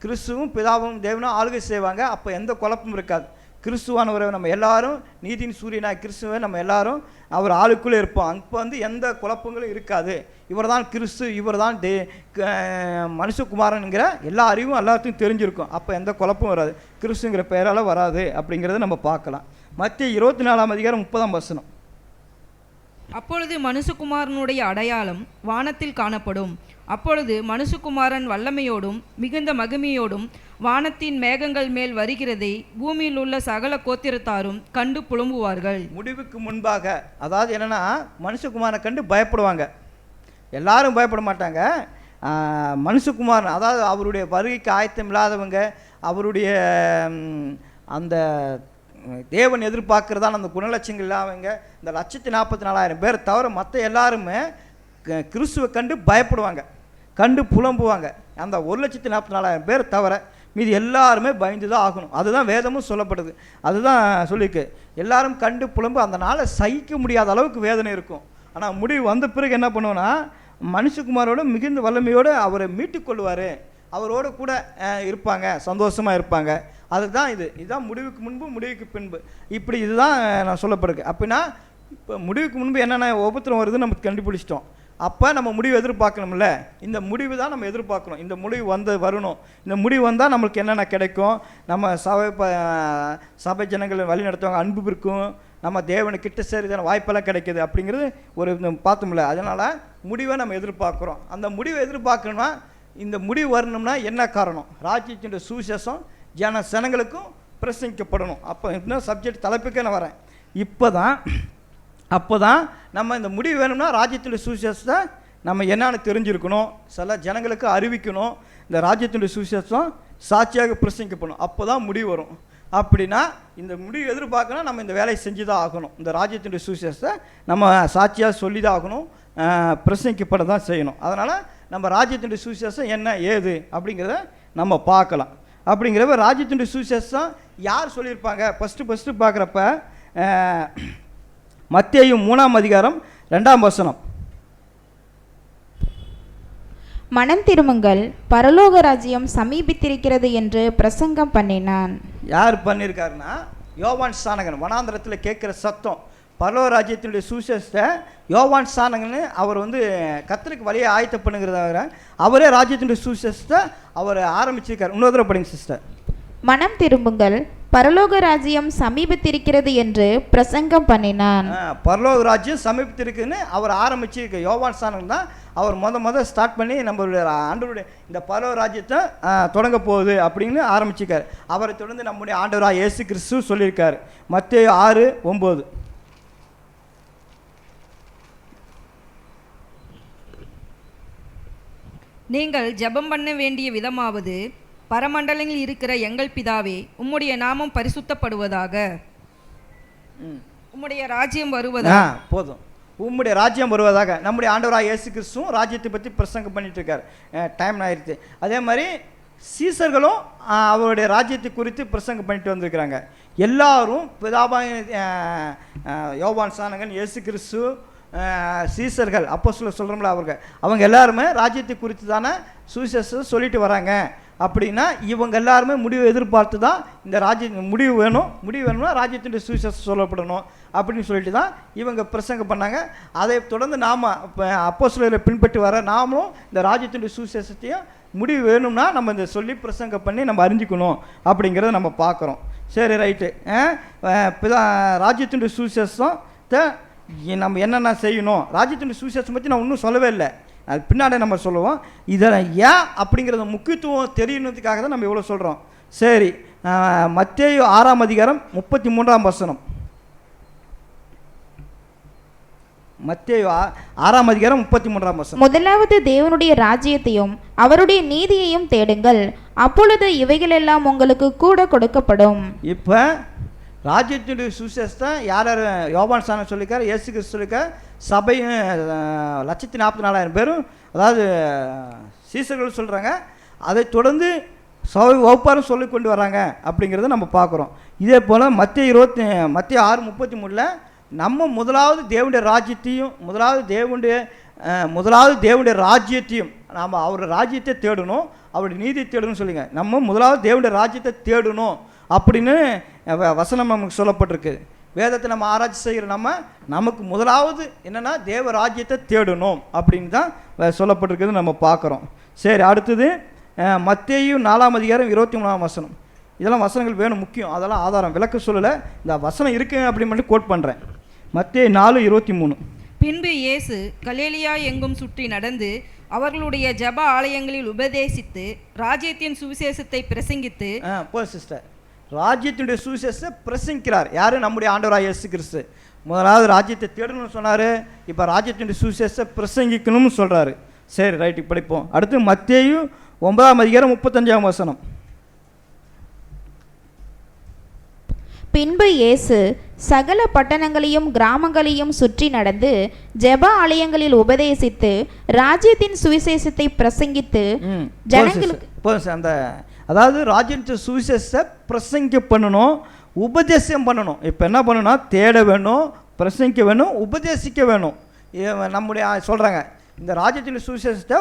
கிறிஸ்துவும் பிதாவும் தேவனும் ஆளுகை செய்வாங்க. அப்போ எந்த குழப்பமும் இருக்காது. கிறிஸ்துவானவரை நம்ம எல்லாரும், நீதியின் சூரியனாக கிறிஸ்துவை நம்ம எல்லாரும் அவர் ஆளுக்குள்ளே இருப்போம். அப்போ வந்து எந்த குழப்பங்களும் இருக்காது. இவர் தான் கிறிஸ்து, இவர் தான் மனுஷகுமாரனுங்கிற எல்லா அறிவும் எல்லாத்தையும் தெரிஞ்சிருக்கும். அப்போ எந்த குழப்பமும் வராது, கிறிஸ்துங்கிற பெயரால் வராது அப்படிங்கிறத நம்ம பார்க்கலாம். மத்திய 24ஆம் அதிகாரம் 30ஆம் வசனம். அப்பொழுது மனுஷகுமாரனுடைய அடையாளம் வானத்தில் காணப்படும். அப்பொழுது மனுஷகுமாரன் வல்லமையோடும் மிகுந்த மகிமையோடும் வானத்தின் மேகங்கள் மேல் வருகிறதை பூமியில் உள்ள சகல கோத்திரத்தாரும் கண்டு புலம்புவார்கள். முடிவுக்கு முன்பாக, அதாவது என்னென்னா, மனுஷகுமாரனை கண்டு பயப்படுவாங்க. எல்லாரும் பயப்பட மாட்டாங்க. மனுஷகுமாரன், அதாவது அவருடைய வருகைக்கு ஆயத்தம் இல்லாதவங்க, அவருடைய அந்த தேவன் எதிர்பார்க்குறதான அந்த குணலட்சங்கள் இல்லாதவங்க, இந்த 1,44,000 பேர் தவிர மற்ற எல்லாருமே கிறிஸ்துவை கண்டு பயப்படுவாங்க, கண்டு புலம்புவாங்க. அந்த 1,44,000 பேர் தவிர மீது எல்லாருமே பயந்து தான் ஆகணும். அதுதான் வேதமும் சொல்லப்படுது, அதுதான் சொல்லியிருக்கு. எல்லாரும் கண்டு புலம்பு அந்த நாளை சகிக்க முடியாத அளவுக்கு வேதனை இருக்கும். ஆனால் முடிவு வந்த பிறகு என்ன பண்ணுவோன்னா, மனுஷகுமாரோட மிகுந்த வல்லமையோடு அவரை மீட்டுக்கொள்வார், அவரோடு கூட இருப்பாங்க, சந்தோஷமாக இருப்பாங்க. அதுதான் இதுதான் முடிவுக்கு முன்பு முடிவுக்கு பின்பு, இப்படி இதுதான் நான் சொல்லப்படுது. அப்படின்னா இப்போ முடிவுக்கு முன்பு என்னென்ன உபத்திரம் வருதுன்னு நம்ம கண்டுபிடிச்சிட்டோம். அப்போ நம்ம முடிவு எதிர்பார்க்கணும்ல, இந்த முடிவு தான் நம்ம எதிர்பார்க்கணும். இந்த முடிவு வரணும். இந்த முடிவு வந்தால் நம்மளுக்கு என்னென்ன கிடைக்கும், நம்ம சபை ஜனங்களை வழி நடத்துவாங்க, அன்பு இருக்கும், நம்ம தேவனுக்கிட்ட சரிதான வாய்ப்பெல்லாம் கிடைக்கிது அப்படிங்கிறது ஒரு பார்த்தோம்ல. அதனால் முடிவை நம்ம எதிர்பார்க்குறோம். அந்த முடிவை எதிர்பார்க்கணும்னா இந்த முடிவு வரணும்னா என்ன காரணம்? ராஜ்யத்தினுடைய சுவிசேஷம் ஜனங்களுக்கும் பிரசங்கிக்கப்படணும். அப்போ இன்னும் சப்ஜெக்ட் தலைப்புக்கே நான் வரேன். அப்போ தான் நம்ம இந்த முடிவு வேணும்னா ராஜ்யத்தினுடைய சுவிசேஷத்தை நம்ம என்னன்னு தெரிஞ்சிருக்கணும், சில ஜனங்களுக்கு அறிவிக்கணும், இந்த ராஜ்யத்தினுடைய சுவிசேஷம் சாட்சியாக பிரசங்கிக்கப்படணும். அப்போ தான் முடிவு வரும். அப்படின்னா இந்த முடிவு எதிர்பார்க்கணும், நம்ம இந்த வேலையை செஞ்சு தான் ஆகணும். இந்த ராஜ்யத்தினுடைய சுவிசேஷத்தை நம்ம சாட்சியாக சொல்லி தான் ஆகணும், பிரசங்கிக்கப்பட தான் செய்யணும். அதனால் நம்ம ராஜ்யத்தினுடைய சுவிசேஷம் என்ன ஏது அப்படிங்கிறத நம்ம பார்க்கலாம். அப்படிங்கிறப்ப ராஜ்யத்தினுடைய சுவிசேஷம் யார் சொல்லியிருப்பாங்க? ஃபஸ்ட்டு பார்க்குறப்ப மத்தேயு 3ஆம் அதிகாரம் 2ஆம் வசனம். மனம் திரும்புங்கள், பரலோக ராஜ்யம் சமீபித்திருக்கிறது என்று பிரசங்கம் பண்ணினான். யார் பண்ணியிருக்காருன்னா யோவான் ஸ்நானகன். வனாந்திரத்தில் கேட்குற சத்தம் பரலோக ராஜ்யத்தினுடைய சுவிசேஷத்தை யோவான் ஸ்நானகன் அவர் கர்த்தருக்கு வழியை ஆயத்த பண்ணுங்கிறத அவரே ராஜ்யத்தினுடைய சுவிசேஷத்தை அவர் ஆரம்பிச்சிருக்கார். இன்னொரு தடவை படிங்க சிஸ்டர். மனம் திரும்புங்கள், பரலோக ராஜ்யம் சமீபத்திருக்கிறது என்று பிரசங்கம் பண்ணினான். பரலோக ராஜ்யம் சமீபத்திருக்குன்னு அவர் ஆரம்பிச்சிருக்க யோவான் ஸ்நானகன் தான் அவர் முத ஸ்டார்ட் பண்ணி நம்மளுடைய ஆண்டவருடைய இந்த பரலோக ராஜ்யத்தை தொடங்க போகுது அப்படின்னு ஆரம்பிச்சிருக்காரு. அவரை தொடர்ந்து நம்முடைய ஆண்டவராக இயேசு கிறிஸ்து சொல்லியிருக்காரு. மத்தேயு 6:9. நீங்கள் ஜெபம் பண்ண வேண்டிய விதமாவது, பரமண்டலங்களில் இருக்கிற எங்கள் பிதாவே, உம்முடைய நாமம் பரிசுத்தப்படுவதாக, உம்முடைய ராஜ்யம் வருவதாக. போதும், உம்முடைய ராஜ்யம் வருவதாக. நம்முடைய ஆண்டவராக இயேசு கிறிஸ்துவும் ராஜ்யத்தை பற்றி பிரசங்கம் பண்ணிட்டு இருக்கார். டைம் ஆயிடுச்சு. அதே மாதிரி சீசர்களும் அவருடைய ராஜ்யத்தை குறித்து பிரசங்கம் பண்ணிட்டு வந்திருக்கிறாங்க. எல்லாரும் பிதாபாய யோவான் ஸ்நானகன், இயேசு கிறிஸ்து, சீசர்கள், அப்போஸ்தலர் சொல்கிறோம்ல அவங்க எல்லாருமே ராஜ்யத்தை குறித்து தானே சுவிசேஷத்தை சொல்லிட்டு வராங்க. அப்படின்னா இவங்க எல்லாருமே முடிவு எதிர்பார்த்து தான் இந்த முடிவு வேணும்னா ராஜ்யத்தினுடைய சுவிசேஷம் சொல்லப்படணும் அப்படின்னு சொல்லிட்டு தான் இவங்க பிரசங்கம் பண்ணாங்க. அதை தொடர்ந்து நாம் அப்போஸ்தலரை பின்பற்றி வர நாமளும் இந்த ராஜ்யத்தினுடைய சுவிசேஷத்தையும் முடிவு வேணும்னா நம்ம இந்த சொல்லி பிரசங்கம் பண்ணி நம்ம அறிஞ்சிக்கணும் அப்படிங்கிறத நம்ம பார்க்குறோம். சரி, ரைட்டு. ராஜ்யத்தினுடைய சுவிசேஷத்தை நம்ம என்னென்ன செய்யணும், ராஜ்யத்தினுடைய சுவிசேஷம் பற்றி நான் ஒன்றும் சொல்லவே இல்லை, அது பின்னாடி நம்ம சொல்லுவோம். இதில் ஏன் அப்படிங்கிறத முக்கியத்துவம் தெரியணுன்றதுக்காக தான் நம்ம இவ்வளோ சொல்கிறோம். சரி, மத்தேயு 6ஆம் அதிகாரம் 33ஆம் வசனம். மத்தேயு 6ஆம் அதிகாரம் 33ஆம் வசனம். முதலாவது தேவனுடைய ராஜ்யத்தையும் அவருடைய நீதியையும் தேடுங்கள், அப்பொழுது இவைகளெல்லாம் உங்களுக்கு கூட கொடுக்கப்படும். இப்போ ராஜ்யத்தினுடைய சுவிசேஷத்தை யார் யோவான் ஸ்நானகன் சொல்லியிருக்கார், இயேசு கிறிஸ்து சொல்லியிருக்கார். சபையும் 144,000 பேரும், அதாவது சீசர்கள் சொல்கிறாங்க. அதை தொடர்ந்து சபை வகுப்பாரும் சொல்லி கொண்டு வராங்க அப்படிங்கிறத நம்ம பார்க்குறோம். இதே போல் மத்தேயு 6:33 நம்ம முதலாவது தேவனுடைய ராஜ்யத்தையும் முதலாவது ராஜ்யத்தையும் நாம் அவருடைய ராஜ்யத்தை தேடணும், அவருடைய நீதியை தேடணும்னு சொல்லுங்க. நம்ம முதலாவது தேவனுடைய ராஜ்யத்தை தேடணும் அப்படின்னு வசனம் நமக்கு சொல்லப்பட்டிருக்கு. வேதத்தை நம்ம ஆராய்ச்சி செய்கிற நமக்கு முதலாவது என்னென்னா தேவ ராஜ்யத்தை தேடணும் அப்படின்னு தான் சொல்லப்பட்டிருக்குது நம்ம பார்க்குறோம். சரி, அடுத்தது மத்தேயு 4ஆம் அதிகாரம் 23ஆம் வசனம். இதெல்லாம் வசனங்கள் வேணும், முக்கியம். அதெல்லாம் ஆதாரம் விளக்க சொல்லலை, இந்த வசனம் இருக்கு அப்படின்னு மட்டும் கோட் பண்ணுறேன். மத்தேயு 4:23. பின்பு இயேசு கலிலேயா எங்கும் சுற்றி நடந்து அவர்களுடைய ஜெப ஆலயங்களில் உபதேசித்து ராஜ்யத்தின் சுவிசேஷத்தை பிரசங்கித்து. சிஸ்டர், ராஜ்யத்தினுடைய சுவிசேஷத்தை பிரசங்கிக்கிறார் யார்? நம்முடைய ஆண்டவராக இயேசு கிறிஸ்து. முதலாவது ராஜ்யத்தை தேடணும்னு சொன்னார், இப்போ ராஜ்யத்தினுடைய சுவிசேஷத்தை பிரசங்கிக்கணும்னு சொல்கிறாரு. சரி, ரைட்டு, படிப்போம். அடுத்து மத்தேயு 9ஆம் அதிகாரம் 35ஆம் வசனம். பின்பு இயேசு சகல பட்டணங்களையும் கிராமங்களையும் சுற்றி நடந்து ஜெப ஆலயங்களில் உபதேசித்து ராஜ்யத்தின் சுவிசேஷத்தை பிரசங்கித்து ஜனங்களுக்கு அதாவது ராஜ்யத்தின் சுவிசேஷத்தை பிரசங்க பண்ணணும், உபதேசம் பண்ணணும். இப்போ என்ன பண்ணணும்னா தேட வேணும், பிரசங்கிக்க வேணும், உபதேசிக்க வேணும். நம்முடைய சொல்கிறாங்க இந்த ராஜ்யத்தின் சுவிசேஷத்தை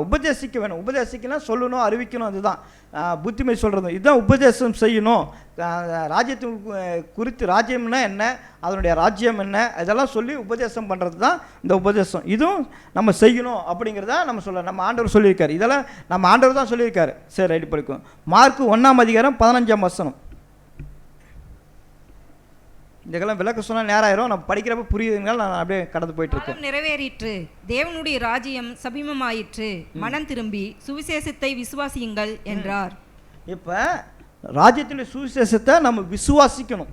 உபதேசிக்க வேணும். உபதேசிக்கணும், சொல்லணும், அறிவிக்கணும். அதுதான் புத்திமை சொல்கிறது. இதுதான் உபதேசம் செய்யணும். ராஜ்யத்தின் குறித்து ராஜ்யம்னா என்ன, அதனுடைய ராஜ்யம் என்ன, இதெல்லாம் சொல்லி உபதேசம் பண்ணுறது தான் இந்த உபதேசம். இதுவும் நம்ம செய்யணும் அப்படிங்கிறத நம்ம நம்ம ஆண்டவர் சொல்லியிருக்காரு. இதெல்லாம் நம்ம ஆண்டவர் தான் சொல்லியிருக்காரு. சரி, ரைட்டு, படிக்கும். மார்க்கு 1ஆம் அதிகாரம் 15ஆம் வசனம். இதெல்லாம் விளக்க சொன்னால் நேரம் ஆயிரும். நம்ம படிக்கிறப்ப புரியுதுனால நான் அப்படியே கடந்து போயிட்டு இருக்கேன். காலம் நிறைவேறிற்று, தேவனுடைய ராஜ்யம் சமீபமாயிற்று, மனம் திரும்பி சுவிசேஷத்தை விசுவாசியுங்கள் என்றார். இப்போ ராஜ்யத்தினுடைய சுவிசேஷத்தை நம்ம விசுவாசிக்கணும்.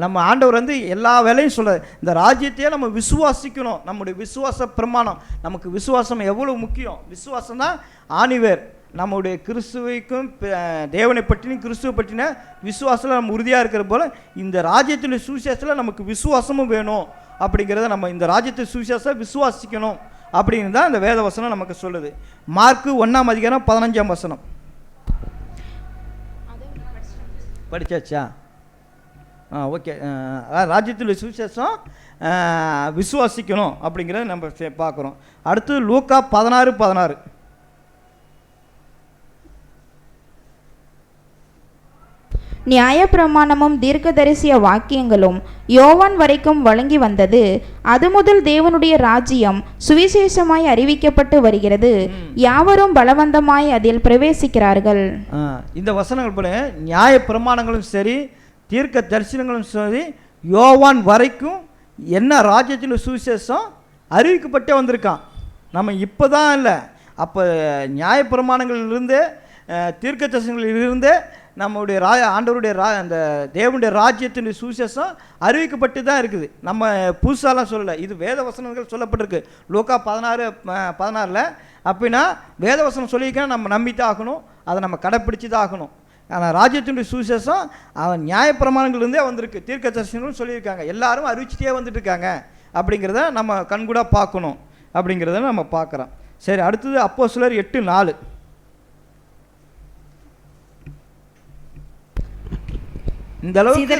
நம்ம ஆண்டவர் வந்து எல்லா வேலையும் சொல்ல, இந்த ராஜ்யத்தையே நம்ம விசுவாசிக்கணும். நம்முடைய விசுவாச பிரமாணம், நமக்கு விசுவாசம் எவ்வளோ முக்கியம். விசுவாசம் தான் ஆணிவேர். நம்முடைய கிறிஸ்துவைக்கும் தேவனை பற்றினும் கிறிஸ்துவை பற்றின விசுவாசத்தில் நம்ம உறுதியாக இருக்கிற போல் இந்த ராஜ்யத்தினுடைய சுவிசேஷத்தில் நமக்கு விசுவாசமும் வேணும். அப்படிங்கிறத நம்ம இந்த ராஜ்யத்தை சுவிசேஷத்தை விசுவாசிக்கணும் அப்படின்னு தான் இந்த வேத வசனம் நமக்கு சொல்லுது. மார்க்கு 1:15 படித்தாச்சா? ஓகே. ராஜ்யத்தினுடைய சுவிசேஷம் விசுவாசிக்கணும் அப்படிங்கிறத நம்ம பார்க்குறோம். அடுத்து லூக்கா 16:16. நியாயப்பிரமாணமும் தீர்க்கதரிசிய வாக்கியங்களும் யோவான் வரைக்கும் வழங்கி வந்தது. அது முதல் தேவனுடைய ராஜ்யம் சுவிசேஷமாய் அறிவிக்கப்பட்டு வருகிறது. யாவரும் பலவந்தமாய் அதில் பிரவேசிக்கிறார்கள். இந்த வசனங்கள் போல நியாயப்பிரமாணங்களும் சரி, தீர்க்க தரிசனங்களும் சரி, யோவான் வரைக்கும் என்ன ராஜ்யத்தின் சுவிசேஷம் அறிவிக்கப்பட்டே வந்திருக்கான். நம்ம இப்போ தான் இல்லை, அப்போ நியாயப்பிரமாணங்களிலிருந்து தீர்க்க தரிசனங்களிலிருந்து நம்முடைய ஆண்டவருடைய அந்த தேவனுடைய ராஜ்யத்தினுடைய சுவிசேஷம் அறிவிக்கப்பட்டு தான் இருக்குது. நம்ம புதுசாலாம் சொல்லலை, இது வேத வசனங்கள் சொல்லப்பட்டிருக்கு. லூக்கா 16:16 அப்படின்னா வேத வசனம் சொல்லியிருக்கேன், நம்ம நம்பித்தான் ஆகணும், அதை நம்ம கடைப்பிடிச்சி தான் ஆகணும். ஆனால் ராஜ்யத்தினுடைய சுவிசேஷம் அவன் நியாயப்பிரமாணங்கள்லேருந்தே வந்திருக்கு. தீர்க்க தரிசனங்களும் சொல்லியிருக்காங்க, எல்லாரும் அறிவிச்சிட்டே வந்துட்டு இருக்காங்க. அப்படிங்கிறத நம்ம கண்கூடாக பார்க்கணும். அப்படிங்கிறத நம்ம பார்க்குறோம். சரி, அடுத்தது அப்போஸ்தலர் 8:4. இந்த அளவுக்கு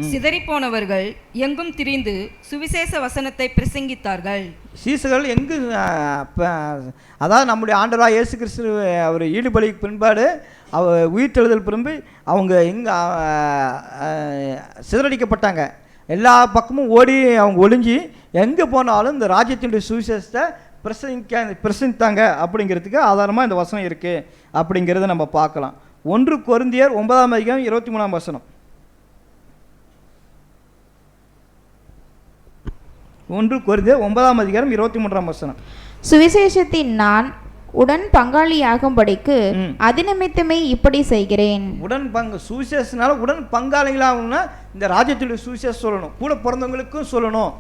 சிதறிப்போனவர்கள் எங்கும் திரிந்து சுவிசேஷ வசனத்தை பிரசங்கித்தார்கள். சீசர்கள் எங்கு, அதாவது நம்முடைய ஆண்டவராக இயேசு கிறிஸ்து அவர் ஈடுபலிக்கு பின்பாடு அவர் உயிர்த்தெழுதல் பிறந்து அவங்க எங்கே சிதறடிக்கப்பட்டாங்க. எல்லா பக்கமும் ஓடி அவங்க ஒளிஞ்சி எங்கே போனாலும் இந்த ராஜ்யத்தினுடைய சுவிசேஷத்தை பிரசங்கித்தாங்க. அப்படிங்கிறதுக்கு ஆதாரமாக இந்த வசனம் இருக்குது. அப்படிங்கிறத நம்ம பார்க்கலாம். 1 கொரிந்தியர் 9:23. 1 கொரிந்தியர் 9:23. சுவிசேஷத்தின் நான் உடன் பங்காளியாகும்படிக்கு அதிநிமித்தமே இப்படி செய்கிறேன். சுவிசேஷனால உடன் பங்காளிகளாகணும்னா இந்த ராஜ்யத்தினுடைய சுவிசேஷம் சொல்லணும், கூட பிறந்தவங்களுக்கும் சொல்லணும்,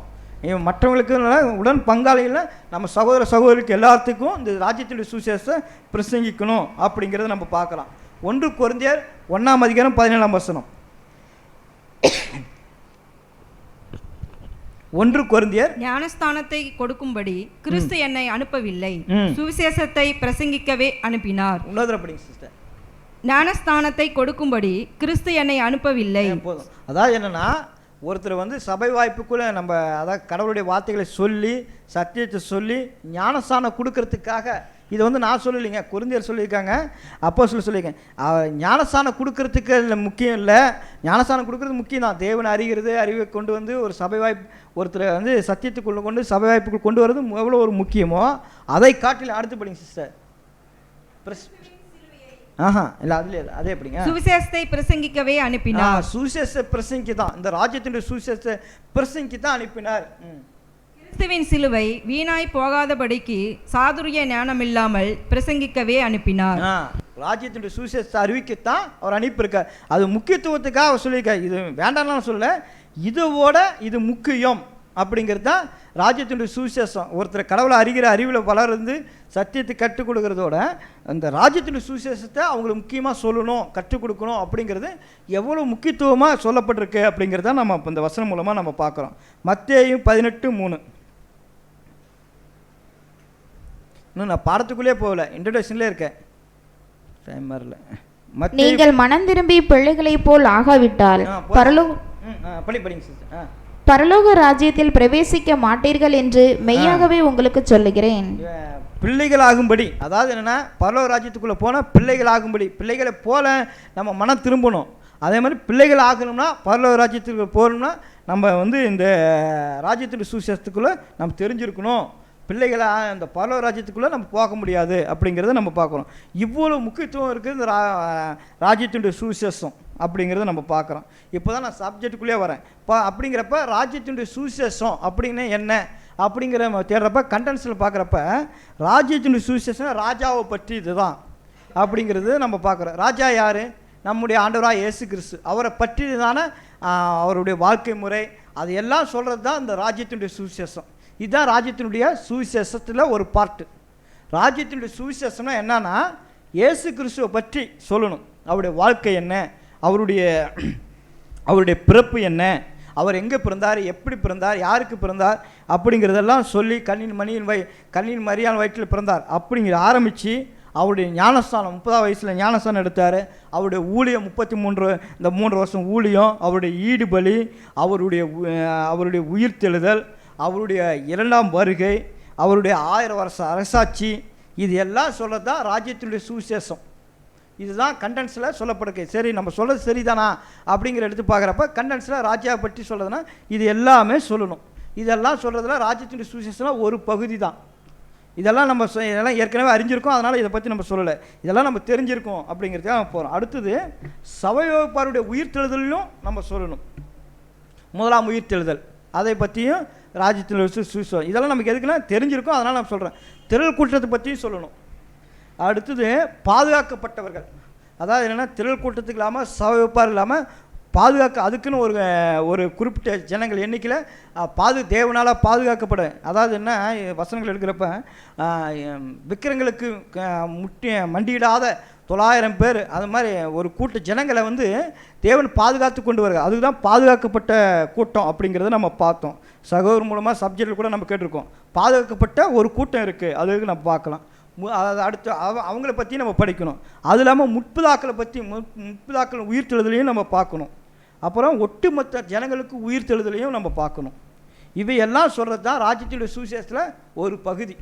மற்றவங்களுக்கு உடன் பங்காளிகள் நம்ம சகோதர சகோதரிக்கு எல்லாத்துக்கும் இந்த ராஜ்யத்தினுடைய சுவிசேஷத்தை பிரசங்கிக்கணும். அப்படிங்கிறத நம்ம பார்க்கலாம். 1 கொரிந்தியர் 1:17. 1 கொரிந்தியர் ஞானஸ்தானத்தை கொடுக்கும்படி கிறிஸ்து என்னை அனுப்பவில்லை, சுவிசேஷத்தை பிரசங்கிக்கவே அனுப்பினார். சிஸ்டர், ஞானஸ்தானத்தை கொடுக்கும்படி கிறிஸ்து என்னை அனுப்பவில்லை. போதும். அதாவது என்னன்னா, ஒருத்தர் வந்து சபை வாய்ப்புக்குள்ளே நம்ம அதாவது கடவுளுடைய வார்த்தைகளை சொல்லி சத்தியத்தை சொல்லி ஞானஸ்தானம் கொடுக்கறதுக்காக, இதை வந்து நான் சொல்லலைங்க, கொரிந்தியர் சொல்லியிருக்காங்க, அப்போஸ்தலர் சொல்லியிருக்கேன். ஞானஸ்தானம் கொடுக்கறதுக்கு இல்லை முக்கியம் இல்லை, ஞானஸ்தானம் கொடுக்கறது முக்கியம் தான். தேவனை அறிகிறது, அறிவை கொண்டு வந்து ஒரு சபை வாய்ப்பு ஒருத்தரை வந்து சத்தியத்துக்குள்ளே கொண்டு சபை வாய்ப்புக்குள் கொண்டு வர்றது எவ்வளோ ஒரு முக்கியமோ அதை காட்டில் அடுத்து படிங்க சிஸ்டர். இல்லை அதுல அதே எப்படிங்க சுவிசேஷத்தை பிரசங்கிக்கவே அனுப்பினார். சுவிசேஷ பிரசங்கி தான், இந்த ராஜ்யத்தினுடைய சுவிசேஷ பிரசங்கி தான் அனுப்பினார். கிறிஸ்துவின் சிலுவை வீணாய் போகாதபடிக்கு சாதுரிய ஞானம் இல்லாமல் பிரசங்கிக்கவே அனுப்பினார். ராஜ்யத்தினுடைய சுவிசேஷத்தை அறிவிக்கத்தான் அவர் அனுப்பியிருக்கார். அது முக்கியத்துவத்துக்காக அவர் சொல்லியிருக்கார். இது வேண்டாம்னு சொல்ல, இதோட இது முக்கியம். அப்படிங்கிறது தான் ராஜ்யத்தினுடைய சுவிசேஷம். ஒருத்தர் கடவுளை அறிகிற அறிவில் வளர்ந்து சத்தியத்தை கற்றுக் கொடுக்கறதோட அந்த ராஜ்யத்தினுடைய சுவிசேஷத்தை அவங்களுக்கு முக்கியமாக சொல்லணும், கற்றுக் கொடுக்கணும். அப்படிங்கிறது எவ்வளோ முக்கியத்துவமாக சொல்லப்பட்டிருக்கு அப்படிங்கிறத நம்ம இப்போ இந்த வசனம் மூலமாக நம்ம பார்க்குறோம். மத்தேயு 18:3. இன்னும் நான் பாடத்துக்குள்ளே போகல, இன்ட்ரடக்ஷன்லேயே இருக்கேன், டைம் வரல. நீங்கள் மனம் திரும்பி பிள்ளைகளைப் போல் ஆகாவிட்டால் பரலோக ராஜ்யத்தில் பிரவேசிக்க மாட்டீர்கள் என்று மெய்யாகவே உங்களுக்கு சொல்லுகிறேன். பிள்ளைகளாகும்படி, அதாவது என்னன்னா பரலோக ராஜ்யத்துக்குள்ளே போனால் பிள்ளைகளாகும்படி, பிள்ளைகளை போல நம்ம மனம் திரும்பணும். அதே மாதிரி பிள்ளைகள் ஆகணும்னா பரலோக ராஜ்யத்துக்கு போகணும்னா நம்ம வந்து இந்த ராஜ்யத்துடைய சுவிசேஷத்துக்குள்ளே நம்ம தெரிஞ்சிருக்கணும். பிள்ளைகளாக இந்த பரலோக ராஜ்யத்துக்குள்ளே நம்ம போக முடியாது. அப்படிங்கிறத நம்ம பார்க்குறோம். இவ்வளோ முக்கியத்துவம் இருக்குது இந்த ராஜ்யத்தினுடைய சுவிசேஷம் அப்படிங்கிறத நம்ம பார்க்குறோம். இப்போ தான் நான் சப்ஜெக்டுக்குள்ளே வரேன். அப்படிங்கிறப்ப ராஜ்யத்தினுடைய சுவிசேஷம் அப்படின்னு என்ன அப்படிங்கிற தேடுறப்ப கண்டென்ஸில் பார்க்குறப்ப ராஜ்யத்தினுடைய சுவிசேஷம் ராஜாவை பற்றி இதுதான் அப்படிங்கிறது நம்ம பார்க்குறோம். ராஜா யார்? நம்முடைய ஆண்டவராக இயேசு கிறிஸ்து. அவரை பற்றி தானே அவருடைய வாழ்க்கை முறை அது எல்லாம் சொல்கிறது தான் இந்த ராஜ்யத்தினுடைய சுவிசேஷம். இதுதான் ராஜ்யத்தினுடைய சுவிசேஷத்தில் ஒரு பார்ட்டு. ராஜ்யத்தினுடைய சுவிசேஷம்னா என்னன்னா இயேசு கிறிஸ்துவை பற்றி சொல்லணும். அவருடைய வாழ்க்கை என்ன, அவருடைய பிறப்பு என்ன, அவர் எங்கே பிறந்தார், எப்படி பிறந்தார், யாருக்கு பிறந்தார் அப்படிங்கிறதெல்லாம் சொல்லி கண்ணின் மரியான் வயிற்றில் பிறந்தார் அப்படிங்கிற ஆரம்பித்து அவருடைய ஞானஸ்தானம் 30 வயசில் ஞானஸ்தானம் எடுத்தார். அவருடைய ஊழியம் 3 வருஷம் ஊழியம், அவருடைய ஈடுபலி, அவருடைய உயிர்த்தெழுதல், அவருடைய 2ஆம் வருகை, அவருடைய 1000 வருஷ அரசாட்சி, இது எல்லாம் சொல்கிறது தான் ராஜ்யத்தினுடைய சுவிசேஷம். இதுதான் கண்டென்ஸில் சொல்லப்படுது. சரி, நம்ம சொல்கிறது சரிதானா அப்படிங்கிற எடுத்து பார்க்குறப்ப கண்டென்ஸில் ராஜாவை பற்றி சொல்கிறதுனா இது எல்லாமே சொல்லணும். இதெல்லாம் சொல்கிறதுல ராஜ்யத்தினுடைய சுவிசேஷம் ஒரு பகுதி தான். இதெல்லாம் நம்ம இதெல்லாம் ஏற்கனவே அறிஞ்சிருக்கோம், அதனால் இதை பற்றி நம்ம சொல்லலை. இதெல்லாம் நம்ம தெரிஞ்சிருக்கோம் அப்படிங்கிறதுக்காக நம்ம போகிறோம். அடுத்தது சபையோப்பாருடைய உயிர்த்தெழுதலையும் நம்ம சொல்லணும். 1ஆம் உயிர்த்தெழுதல் அதை பற்றியும் ராஜ்யத்தினுடைய சுவிசேஷம் இதெல்லாம் நமக்கு எதுக்குன்னா தெரிஞ்சிருக்கோம், அதனால் நம்ம சொல்கிறேன். திரள் கூட்டத்தை பற்றியும் சொல்லணும். அடுத்தது பாதுகாக்கப்பட்டவர்கள், அதாவது என்னென்னா திரள் கூட்டத்துக்கு இல்லாமல் சபையோப்பார் இல்லாமல் அதுக்குன்னு ஒரு குறிப்பிட்ட ஜனங்கள் எண்ணிக்கையில் தேவனால் பாதுகாக்கப்படும். அதாவது என்ன வசனங்கள் எடுக்கிறப்ப விக்கிரங்களுக்கு மண்டியிடாத 900 பேர், அது மாதிரி ஒரு கூட்ட ஜனங்களை தேவன் பாதுகாத்து கொண்டு வருகிறார். அதுக்கு தான் பாதுகாக்கப்பட்ட கூட்டம் அப்படிங்கிறத நம்ம பார்த்தோம். சகோதரர் மூலமாக சப்ஜெக்டில் கூட நம்ம கேட்டிருக்கோம். பாதுகாக்கப்பட்ட ஒரு கூட்டம் இருக்குது, அதுக்கு நம்ம பார்க்கலாம். அடுத்து அவங்கள பற்றி நம்ம படிக்கணும். அது இல்லாமல் முற்பதாக்கள் உயிர்த்தெழுதலையும் நம்ம பார்க்கணும். அப்புறம் ஒட்டுமொத்த ஜனங்களுக்கு உயிர்த்தெழுதலையும் நம்ம பார்க்கணும். இவையெல்லாம் சொல்கிறது தான் ராஜ்யத்தினுடைய சுவிசேஷத்தில் ஒரு பகுதி.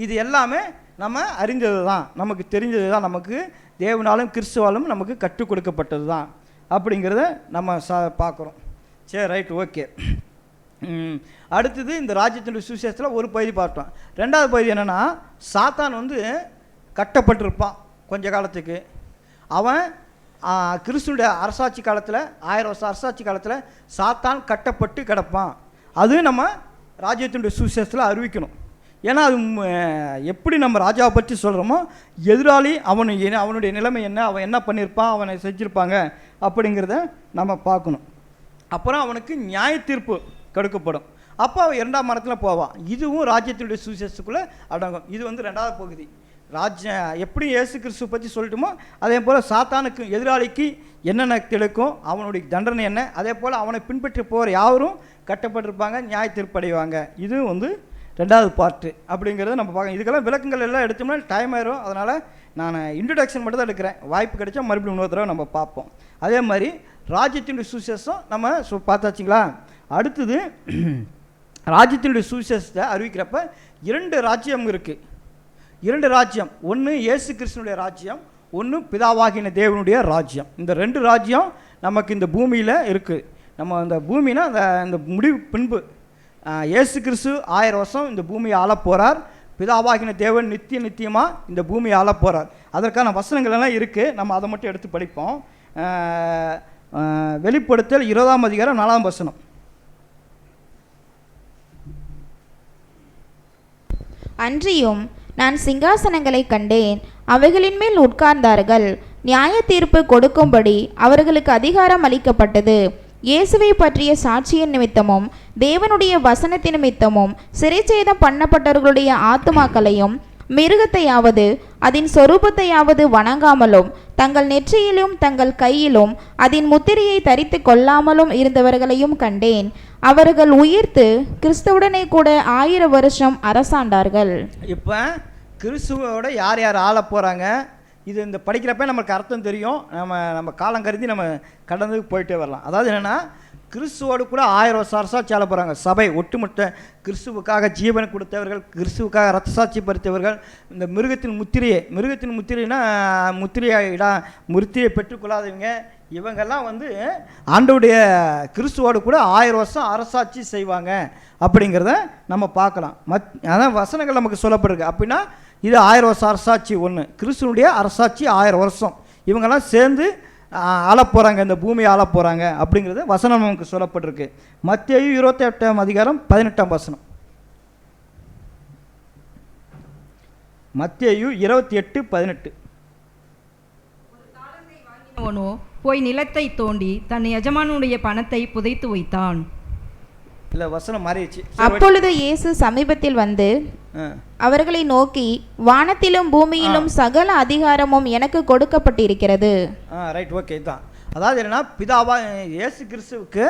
இது எல்லாமே நம்ம அறிந்தது தான், நமக்கு தெரிஞ்சது தான், நமக்கு தேவனாலும் கிறிஸ்துவாலும் நமக்கு கற்றுக் கொடுக்கப்பட்டது தான் அப்படிங்கிறத நம்ம பார்க்குறோம். சரி, ரைட், ஓகே. அடுத்தது இந்த ராஜ்யத்தினுடைய சுவிசேஷத்தில் ஒரு பகுதி பார்த்தோம். 2வது பகுதி என்னென்னா சாத்தான் கட்டப்பட்டிருப்பான் கொஞ்ச காலத்துக்கு. அவன் கிறிஸ்துடைய அரசாட்சி காலத்தில் 1000 வருஷம் அரசாட்சி காலத்தில் சாத்தான் கட்டப்பட்டு கிடப்பான். அது நம்ம ராஜ்யத்தினுடைய சுவிசேஷத்தில் அறிவிக்கணும். ஏன்னா அது எப்படி நம்ம ராஜாவை பற்றி சொல்கிறோமோ எதிராளி அவனுடைய நிலைமை என்ன, அவன் என்ன பண்ணியிருப்பான், அவனை செஞ்சுருப்பாங்க அப்படிங்கிறத நம்ம பார்க்கணும். அப்புறம் அவனுக்கு நியாய தீர்ப்பு கொடுக்கப்படும். அப்போ அவன் 2ஆம் மரத்தில் போவான். இதுவும் ராஜ்யத்தினுடைய சுவிசேஷத்துக்குள்ளே அடங்கும். இது 2வது பகுதி. எப்படி இயேசு கிறிஸ்துவை பற்றி சொல்லட்டுமோ அதே போல் சாத்தானுக்கு எதிராளிக்கு என்னென்ன கிடைக்கும், அவனுடைய தண்டனை என்ன, அதே போல் அவனை பின்பற்றி போகிற யாரும் கட்டப்பட்டிருப்பாங்க, நியாய தீர்ப்படைவாங்க. இது 2வது பார்ட்டு அப்படிங்கிறத நம்ம பார்க்க. இதுக்கெல்லாம் விளக்கங்கள் எல்லாம் எடுத்தோம்னா டைம் ஆயிரும். அதனால் நான் இன்ட்ரடக்ஷன் மட்டும் தான் எடுக்கிறேன். வாய்ப்பு கிடைச்சா மறுபடியும் இன்னொரு தடவை நம்ம பார்ப்போம். அதே மாதிரி ராஜ்யத்தினுடைய சுவிசேஷம் நம்ம பார்த்தாச்சுங்களா. அடுத்தது ராஜ்யத்தினுடைய சுவிசேஷத்தை அறிவிக்கிறப்ப 2 ராஜ்யம் இருக்குது. 2 ராஜ்யம், ஒன்று இயேசு கிறிஸ்துனுடைய ராஜ்யம், ஒன்று பிதாவாகின தேவனுடைய ராஜ்யம். இந்த 2 ராஜ்யம் நமக்கு இந்த பூமியில் இருக்குது. நம்ம இந்த பூமினா அந்த முடிவு பின்பு இயேசு கிறிஸ்து 1000 வருஷம் இந்த பூமியை ஆள போகிறார். பிதாவாகின தேவன் நித்தியமாக இந்த பூமியை ஆள போகிறார். அதற்கான வசனங்கள் எல்லாம் இருக்குது. நம்ம அதை மட்டும் எடுத்து படிப்போம். வெளிப்படுத்தல் 20ஆம் அதிகாரம் 4ஆம் வசனம். அன்றியும் நான் சிங்காசனங்களை கண்டேன், அவைகளின் மேல் உட்கார்ந்தார்கள். நியாய தீர்ப்பு கொடுக்கும்படி அவர்களுக்கு அதிகாரம் அளிக்கப்பட்டது. இயேசுவை பற்றிய சாட்சியின் நிமித்தமும் தேவனுடைய வசனத்தின் நிமித்தமும் சிறைச்சேதம் பண்ணப்பட்டவர்களுடைய ஆத்துமாக்களையும் மிருகத்தையாவது அதன் சொரூபத்தையாவது வணங்காமலும் தங்கள் நெற்றியிலும் தங்கள் கையிலும் அதன் முத்திரையை தரித்து கொள்ளாமலும் இருந்தவர்களையும் கண்டேன். அவர்கள் உயிர்த்து கிறிஸ்துவுடனே கூட 1000 வருஷம் அரசாண்டார்கள். இப்போ கிறிஸ்துவோட யார் யார் ஆள போகிறாங்க, இது இந்த படிக்கிறப்ப நமக்கு அர்த்தம் தெரியும். நம்ம காலம் கருதி நம்ம கடந்து போயிட்டே வரலாம். அதாவது என்னென்னா கிறிஸ்துவோடு கூட 1000 வருஷம் அரசாட்சி ஆள போகிறாங்க. சபை ஒட்டுமொத்த கிறிஸ்துவுக்காக ஜீவனை கொடுத்தவர்கள், கிறிஸ்துவுக்காக ரத்த சாட்சி பறித்தவர்கள். இந்த மிருகத்தின் முத்திரைனா முத்திரையை பெற்றுக்கொள்ளாதவங்க, இவங்கெல்லாம் ஆண்டவருடைய கிறிஸ்துவோடு கூட 1000 வருஷம் அரசாட்சி செய்வாங்க அப்படிங்கிறத நம்ம பார்க்கலாம். அதான் வசனங்கள் நமக்கு சொல்லப்படுறது. அப்படின்னா இது 1000 வருஷம் அரசாட்சி ஒன்று, கிறிஸ்துவனுடைய அரசாட்சி 1000 வருஷம். இவங்கெல்லாம் சேர்ந்து ஆளப் போகிறாங்க, இந்த பூமியை ஆளப் போகிறாங்க அப்படிங்கிறது வசனம் நமக்கு சொல்லப்பட்டிருக்கு. மத்தேயு 28ஆம் அதிகாரம் 18ஆம் வசனம். மத்தேயு 28:18. அவனோ போய் நிலத்தை தோண்டி தன் எஜமானுடைய பணத்தை புதைத்து வைத்தான். இல்லை, வசனம் மாறிடுச்சு. அப்பொழுது இயேசு சமீபத்தில் வந்து அவர்களை நோக்கி, வானத்திலும் பூமியிலும் சகல அதிகாரமும் எனக்கு கொடுக்கப்பட்டிருக்கிறது. Right, okay. இதுதான் அதாவது என்னன்னா, பிதாவா இயேசு கிறிஸ்துவுக்கு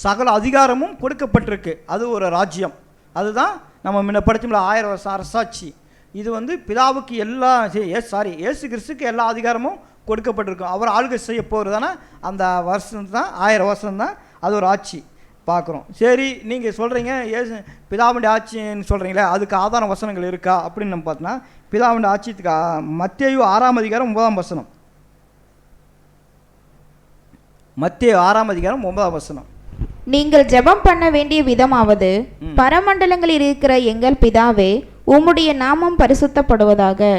சகல அதிகாரமும் கொடுக்கப்பட்டிருக்கு. அது ஒரு ராஜ்யம். அதுதான் நம்ம முன்ன படிச்சோம்ல 1000 வருஷம் அரசாட்சி. இது வந்து பிதாவுக்கு எல்லா இயேசு கிறிஸ்துக்கு எல்லா அதிகாரமும் கொடுக்கப்பட்டிருக்கும். அவர் ஆளுகை செய்ய போகிறதானா அந்த வருஷம் தான் 1000 வருஷம் தான் அது ஒரு ஆட்சி பார்க்குறோம். சரி, நீங்கள் சொல்கிறீங்க ஏசு பிதாவுடைய ஆட்சின்னு சொல்கிறீங்களே, அதுக்கு ஆதார வசனங்கள் இருக்கா அப்படின்னு நம்ம பார்த்தோன்னா, பிதாவுடைய ஆட்சிக்கு மத்தேயு 6ஆம் அதிகாரம் 9ஆம் வசனம். மத்தேயு 6ஆம் அதிகாரம் 9ஆம் வசனம். நீங்கள் ஜெபம் பண்ண வேண்டிய விதமாவது, பரமண்டலங்களில் இருக்கிற எங்கள் பிதாவே, உம்முடைய நாமம் பரிசுத்தப்படுவதாக,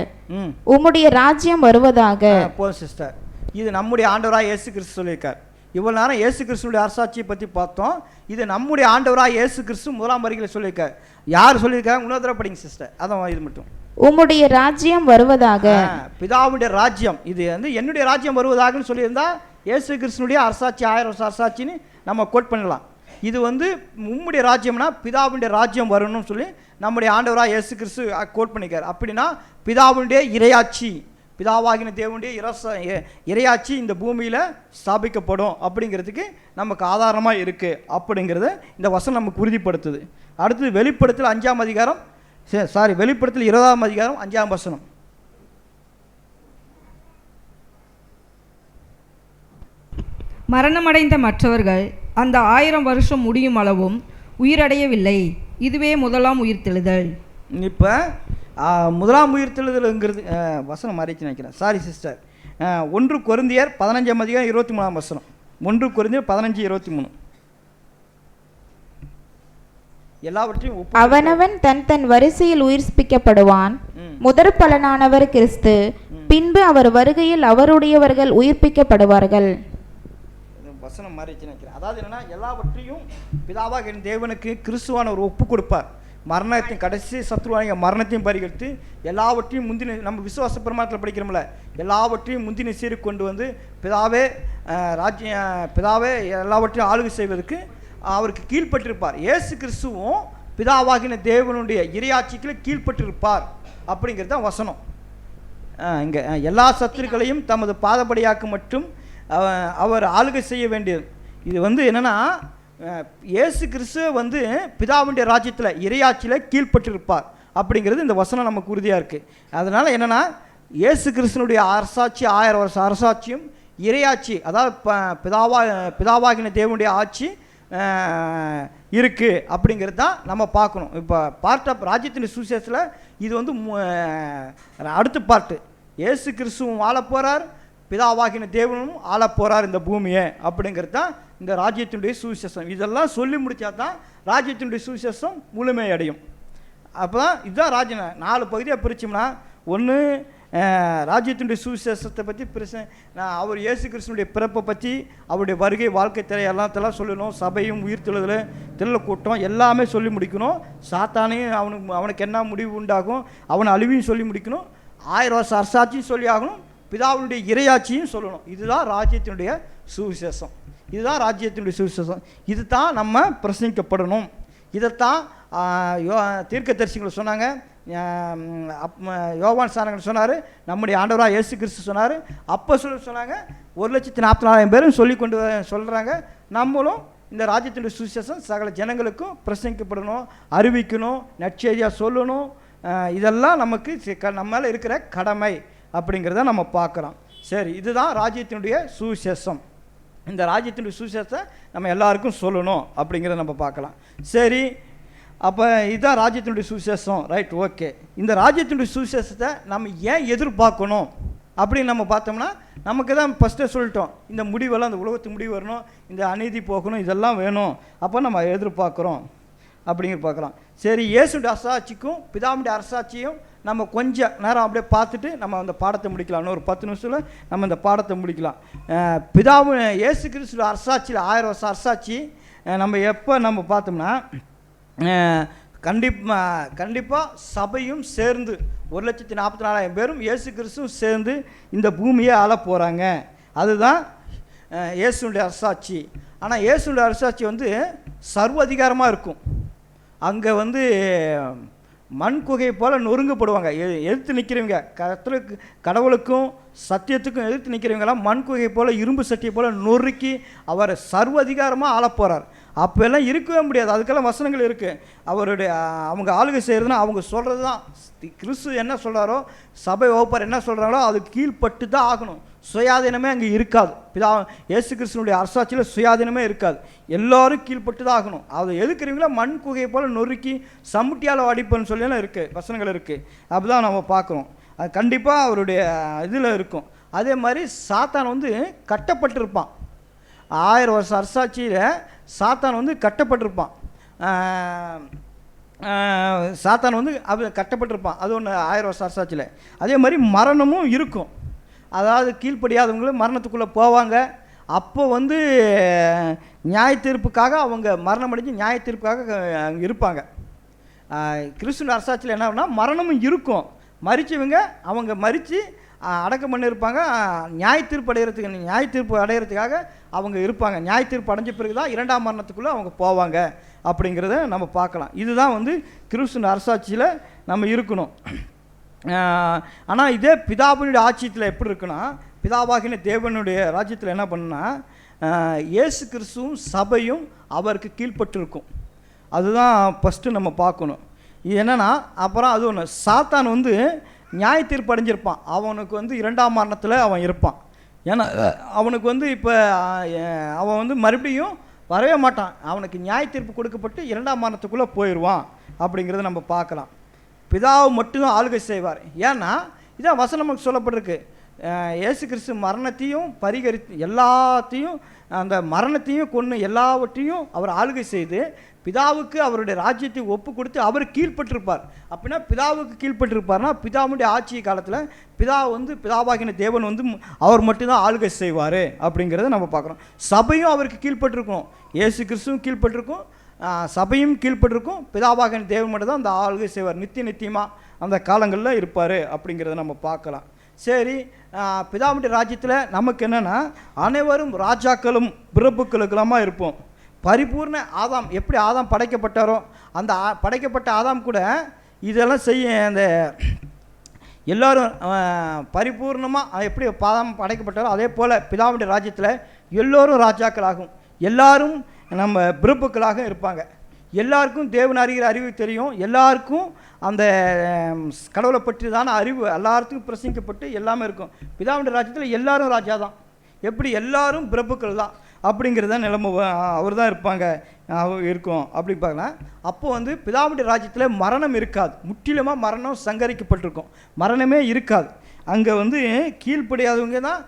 உம்முடைய ராஜ்யம் வருவதாக. போதும் சிஸ்டர், இது நம்முடைய ஆண்டவராக இயேசு கிறிஸ்து சொல்லியிருக்கார். இவ்வளோ நேரம் இயேசு கிறிஸ்துடைய அரசாட்சியை பற்றி பார்த்தோம். இது நம்முடைய ஆண்டவராக இயேசு கிறிஸ்து 1ஆம் வருகையில் சொல்லியிருக்கார். யார் சொல்லியிருக்காங்க? இன்னொரு தடவை படிங்க சிஸ்டர், அதான் இது மட்டும். உம்முடைய ராஜ்யம் வருவதாக. பிதாவுடைய ராஜ்யம், இது வந்து என்னுடைய ராஜ்யம் வருவதாகன்னு சொல்லியிருந்தா இயேசு கிறிஸ்துனுடைய அரசாட்சி 1000 வருஷம் அரசாட்சின்னு நம்ம கோட் பண்ணலாம். இது வந்து உம்முடைய ராஜ்யம்னா பிதாவுடைய ராஜ்யம் வரணும்னு சொல்லி நம்முடைய ஆண்டவராக இயேசு கிறிஸ்து கோட் பண்ணிக்கார். அப்படின்னா பிதாவுடைய இறையாட்சி, பிதாவாகின தேவனுடைய இறையாட்சி இந்த பூமியில் ஸ்தாபிக்கப்படும் அப்படிங்கிறதுக்கு நமக்கு ஆதாரமாக இருக்குது அப்படிங்கிறத இந்த வசனம் நமக்கு உறுதிப்படுத்துது. அடுத்தது வெளிப்படுத்தல் 5ஆம் அதிகாரம், வெளிப்படுத்தல் 20ஆம் அதிகாரம் 5ஆம் வசனம். மரணமடைந்த மற்றவர்கள் அந்த 1000 வருஷம் முடியும் அளவும் உயிரடையவில்லை. இதுவே முதலாம் உயிர்த்தெழுதல். இப்போ முதலாம் உயிர்த்தெழுதலுங்கிறது வசனம் மாறிச்சு நினைக்கிறேன். சாரி சிஸ்டர், 1 கொரிந்தியர் 15ஆம் அதிகாரம் 23ஆம் வசனம். 1 கொரிந்தியர் 15:23. எல்லாவற்றையும் அவனவன் தன் தன் வரிசையில் உயிர்ப்பிக்கப்படுவான். முதற் பலனானவர் கிறிஸ்து, பின்பு அவர் வருகையில் அவருடையவர்கள் உயிர்ப்பிக்கப்படுவார்கள். வசனம் மாறிச்சு நினைக்கிறேன். அதாவது என்னன்னா, எல்லாவற்றையும் பிதாவாக தேவனுக்கு கிறிஸ்துவான ஒரு ஒப்பு கொடுப்பார். மரணத்தின் கடைசி சத்ருவான மரணத்தையும் பரிகரித்து எல்லாவற்றையும் முந்தின, நம்ம விசுவாச பிரமாணத்தில் படிக்கிறோம்ல, எல்லாவற்றையும் முந்தின சீரு கொண்டு வந்து பிதாவே எல்லாவற்றையும் ஆளுகை செய்வதற்கு அவருக்கு கீழ்பட்டிருப்பார். இயேசு கிறிஸ்துவும் பிதாவாகின தேவனுடைய இறையாட்சிக்கு கீழ்பட்டிருப்பார் அப்படிங்கிறது தான் வசனம். இங்கே எல்லா சத்துருக்களையும் தமது பாதபடியாக்கு மட்டும் அவர் ஆளுகை செய்ய வேண்டியது. இது வந்து என்னென்னா, இயேசு கிறிஸ்து வந்து பிதாவுடைய ராஜ்யத்தில் இறையாட்சியில் கீழ்பட்டிருப்பார் அப்படிங்கிறது இந்த வசனம் நமக்கு உறுதியாக இருக்குது. அதனால் என்னென்னா, இயேசு கிறிஸ்துனுடைய அரசாட்சி 1000 வருஷம் அரசாட்சியும் இறையாட்சி, அதாவது பிதாவாகின தேவனுடைய ஆட்சி இருக்குது அப்படிங்கிறது தான் நம்ம பார்க்கணும். இப்போ பார்ட் ஆஃப் ராஜ்யத்தின் சுவிசேஷத்தில் இது வந்து அடுத்த பார்ட்டு. இயேசு கிறிஸ்துவும் வாழ போகிறார், பிதாவாகின தேவனும் ஆள போகிறார் இந்த பூமியை அப்படிங்கிறது தான் இந்த ராஜ்யத்தினுடைய சுவிசேஷம். இதெல்லாம் சொல்லி முடித்தா தான் ராஜ்யத்தினுடைய சுவிசேஷம் முழுமை அடையும். அப்போ தான் இதுதான் ராஜ்யம். 4 பகுதியாக பிரித்தோம்னா, ஒன்று ராஜ்யத்தினுடைய சுவிசேஷத்தை பற்றி அவர் இயேசு கிறிஸ்துனுடைய பிறப்பை பற்றி, அவருடைய வருகை, வாழ்க்கை திரை எல்லாத்தெல்லாம் சொல்லணும். சபையும் உயிர்த்தெழுதல் திரள கூட்டம் எல்லாமே சொல்லி முடிக்கணும். சாத்தானையும் அவனுக்கு என்ன முடிவு உண்டாகும், அவனை அழிவையும் சொல்லி முடிக்கணும். 1000 வருஷம் அரசாட்சியும் சொல்லி ஆகணும், பிதாவுடைய இறையாட்சியும் சொல்லணும். இதுதான் ராஜ்யத்தினுடைய சுவிசேஷம். இதுதான் ராஜ்யத்தினுடைய சுவிசேஷம். இது தான் நம்ம பிரசங்கிக்கப்படணும். இதைத்தான் தீர்க்கதரிசிகள் சொன்னாங்க. யோவான் சாரங்கள் சொன்னார், நம்முடைய ஆண்டவராக இயேசு கிறிஸ்து சொன்னார், அப்போ சொன்னாங்க. 1,44,000 பேரும் சொல்லி கொண்டு சொல்கிறாங்க. நம்மளும் இந்த ராஜ்யத்தினுடைய சுவிசேஷம் சகல ஜனங்களுக்கும் பிரசங்கிக்கப்படணும், அறிவிக்கணும், நற்செய்தியாக சொல்லணும். இதெல்லாம் நமக்கு நம்ம மேலே இருக்கிற கடமை அப்படிங்கிறத நம்ம பார்க்குறோம். சரி, இதுதான் ராஜ்யத்தினுடைய சுவிசேஷம். இந்த ராஜ்யத்தினுடைய சுவிசேஷத்தை நம்ம எல்லாருக்கும் சொல்லணும் அப்படிங்கிறத நம்ம பார்க்கலாம். சரி, அப்போ இதுதான் ராஜ்யத்தினுடைய சுவிசேஷம். Right, okay. இந்த ராஜ்யத்தினுடைய சுவிசேஷத்தை நம்ம ஏன் எதிர்பார்க்கணும் அப்படின்னு நம்ம பார்த்தோம்னா, நமக்கு தான் ஃபஸ்ட்டே சொல்லிட்டோம், இந்த முடிவெல்லாம், இந்த உலகத்துக்கு முடிவு வரணும், இந்த அநீதி போகணும், இதெல்லாம் வேணும். அப்போ நம்ம எதிர்பார்க்குறோம் அப்படிங்கிற பார்க்கலாம். சரி, இயேசுடைய அரசாட்சிக்கும் பிதாவுடைய அரசாட்சியும் நம்ம கொஞ்சம் நேரம் அப்படியே பார்த்துட்டு நம்ம அந்த பாடத்தை முடிக்கலாம். இன்னும் ஒரு 10 நிமிஷத்தில் நம்ம இந்த பாடத்தை முடிக்கலாம். பிதாவு இயேசு கிறிஸ்துவோட அரசாட்சியில் 1000 வருஷம் அரசாட்சி நம்ம எப்போ நம்ம பார்த்தோம்னா கண்டிப்பாக சபையும் சேர்ந்து 1,44,000 பேரும் இயேசு கிறிஸ்துவும் சேர்ந்து இந்த பூமியை ஆள போகிறாங்க. அதுதான் இயேசுனுடைய அரசாட்சி. ஆனால் இயேசுனுடைய அரசாட்சி வந்து சர்வதிகாரமாக இருக்கும். அங்கே வந்து மண் குகையை போல் நொறுங்கப்படுவாங்க. எதிர்த்து நிற்கிறவங்க கடவுளுக்கும் சத்தியத்துக்கும் எதிர்த்து நிற்கிறவங்களாம் மண் குகை போல் இரும்பு சட்டியை போல் நொறுக்கி அவர் சர்வதிகாரமாக ஆள போகிறார். அப்போல்லாம் இருக்கவே முடியாது. அதுக்கெல்லாம் வசனங்கள் இருக்குது. அவங்க ஆளுகை செய்கிறதுனா அவங்க சொல்கிறது தான். கிறிஸ்து என்ன சொல்கிறாரோ, சபை வகுப்பார் என்ன சொல்கிறாங்களோ அது கீழ்பட்டு தான் ஆகணும். சுயாதீனமே அங்கே இருக்காது. இயேசு கிறிஸ்துனுடைய அரசாட்சியில் சுயாதீனமே இருக்காது. எல்லோரும் கீழ்பட்டு தான் ஆகணும். அது எதுக்குறீங்களா மண் குகையை போல் நொறுக்கி சமுட்டியால் அடிப்பன்னு சொல்லியெல்லாம் இருக்குது, வசனங்கள் இருக்குது. அப்படி தான் நம்ம பார்க்குறோம். அது கண்டிப்பாக அவருடைய இதில் இருக்கும். அதே மாதிரி சாத்தான் வந்து கட்டப்பட்டிருப்பான். 1000 வருஷம் அரசாட்சியில் சாத்தான் வந்து கட்டப்பட்டிருப்பான். சாத்தான் வந்து கட்டப்பட்டிருப்பான். அது ஒன்று 1000 வருஷம் அரசாட்சியில். அதே மாதிரி மரணமும் இருக்கும். அதாவது கீழ்ப்படியாதவங்களும் மரணத்துக்குள்ளே போவாங்க. அப்போ வந்து நியாய தீர்ப்புக்காக அவங்க மரணம் அடைஞ்சு நியாய தீர்ப்புக்காக அங்கே இருப்பாங்க. கிறிஸ்துவின் அரசாட்சியில் என்ன ஆகுனா மரணமும் இருக்கும். மரித்தவங்க அவங்க மரித்து அடக்கம் பண்ணியிருப்பாங்க. நியாய தீர்ப்பு அடைகிறதுக்காக அவங்க இருப்பாங்க. நியாய தீர்ப்பு அடைஞ்ச பிறகு தான் 2ஆம் மரணத்துக்குள்ளே அவங்க போவாங்க அப்படிங்கிறத நம்ம பார்க்கலாம். இதுதான் வந்து கிறிஸ்துவின் அரசாட்சியில் நம்ம இருக்கணும். ஆனால் இதே பிதாவினுடைய ஆட்சியத்தில் எப்படி இருக்குன்னா, பிதாவாகின தேவனுடைய ராஜ்யத்தில் என்ன பண்ணுன்னா இயேசு கிறிஸ்துவும் சபையும் அவருக்கு கீழ்பட்டிருக்கும். அதுதான் ஃபஸ்ட்டு நம்ம பார்க்கணும். இது என்னென்னா அப்புறம் அது ஒன்று, சாத்தான் வந்து நியாய தீர்ப்பு அடைஞ்சிருப்பான். அவனுக்கு வந்து 2ஆம் மரணத்தில் அவன் இருப்பான். ஏன்னா அவனுக்கு வந்து இப்போ அவன் வந்து மறுபடியும் வரவே மாட்டான். அவனுக்கு நியாய தீர்ப்பு கொடுக்கப்பட்டு 2ஆம் மரணத்துக்குள்ளே போயிடுவான் அப்படிங்கிறத நம்ம பார்க்கலாம். பிதாவை மட்டும்தான் ஆளுகை செய்வார். ஏன்னா இதான் வசனம் நமக்கு சொல்லப்பட்டிருக்கு. இயேசு கிறிஸ்து மரணத்தையும் பரிகரித்து எல்லாத்தையும் அந்த மரணத்தையும் கொன்று எல்லாவற்றையும் அவர் ஆளுகை செய்து பிதாவுக்கு அவருடைய ராஜ்யத்தை ஒப்பு கொடுத்து அவர் கீழ்பட்டிருப்பார். அப்படின்னா பிதாவுக்கு கீழ்பட்டிருப்பார்னா பிதாவுடைய ஆட்சி காலத்தில் பிதாவாகின தேவன் வந்து அவர் மட்டும்தான் ஆளுகை செய்வார் அப்படிங்கிறத நம்ம பார்க்குறோம். சபையும் அவருக்கு கீழ்பட்டிருக்கும். இயேசு கிறிஸ்துவும் கீழ்பட்டிருக்கும், சபையும் கீழ்பட்டிருக்கும். பிதாவாகின தேவன் மட்டும் தான் அந்த ஆளுகை செய்வார். நித்தியமாக அந்த காலங்களில் இருப்பார் அப்படிங்கிறத நம்ம பார்க்கலாம். சரி, பிதாவுடைய ராஜ்யத்தில் நமக்கு என்னென்னா அனைவரும் ராஜாக்களும் பிரபுக்களுக்கெல்லாமா இருப்போம். பரிபூர்ண ஆதாம் எப்படி ஆதாம் படைக்கப்பட்டாரோ அந்த படைக்கப்பட்ட ஆதாம் கூட இதெல்லாம் செய்ய அந்த எல்லோரும் பரிபூர்ணமாக எப்படி ஆதாம் படைக்கப்பட்டாரோ அதே போல் பிதாவுடைய ராஜ்யத்தில் எல்லோரும் ராஜாக்கள் ஆகும். எல்லாரும் நம்ம பிரபுக்களாக இருப்பாங்க. எல்லாருக்கும் தேவன் அறிகிற அறிவு தெரியும். எல்லாருக்கும் அந்த கடவுளை பற்றி தான அறிவு எல்லாத்துக்கும் பிரசங்கிக்கப்பட்டு எல்லாமே இருக்கும். பிதாவுடைய ராஜ்யத்தில் எல்லாரும் ராஜா தான். எப்படி எல்லாரும் பிரபுக்கள் தான் அப்படிங்கிறத நிலைமை அவர் தான் இருப்பாங்க இருக்கும் அப்படி பார்க்கலாம். அப்போது வந்து பிதாவுடைய ராஜ்யத்தில் மரணம் இருக்காது. முற்றிலுமாக மரணம் சங்கரிக்கப்பட்டிருக்கும். மரணமே இருக்காது. அங்கே வந்து கீழ்ப்படியாதவங்க தான்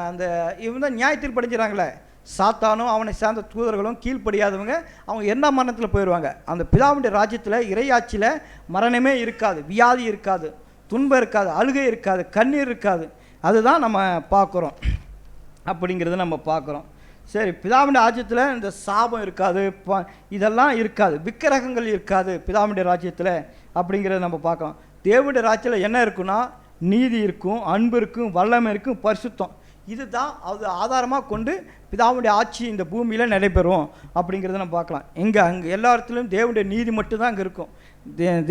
அந்த இவங்க தான் நியாய தீர்ப்பு அடைஞ்சிடறாங்களே. சாத்தானும் அவனை சார்ந்த தூதர்களும் கீழ்ப்படியாதவங்க அவங்க என்ன மரணத்தில் போயிடுவாங்க. அந்த பிதாவுடைய ராஜ்யத்தில் இறையாட்சியில் மரணமே இருக்காது, வியாதி இருக்காது, துன்பம் இருக்காது, அழுகை இருக்காது, கண்ணீர் இருக்காது. அதுதான் நம்ம பார்க்குறோம் அப்படிங்கிறத நம்ம பார்க்குறோம். சரி, பிதாவுடைய ராஜ்யத்தில் இந்த சாபம் இருக்காது, இதெல்லாம் இருக்காது, விக்கிரகங்கள் இருக்காது பிதாவுடைய ராஜ்யத்தில் அப்படிங்கிறத நம்ம பார்க்குறோம். தேவனுடைய ராஜ்யத்தில் என்ன இருக்குன்னா நீதி இருக்கும், அன்பு இருக்கும், வல்லமை இருக்கும், பரிசுத்தம். இதுதான் அது ஆதாரமாக கொண்டு பிதாவுடைய ஆட்சி இந்த பூமியில் நடைபெறும் அப்படிங்கிறத நம்ம பார்க்கலாம். அங்கே எல்லா இடத்துலையும் தேவனுடைய நீதி மட்டும்தான் அங்கே இருக்கும்.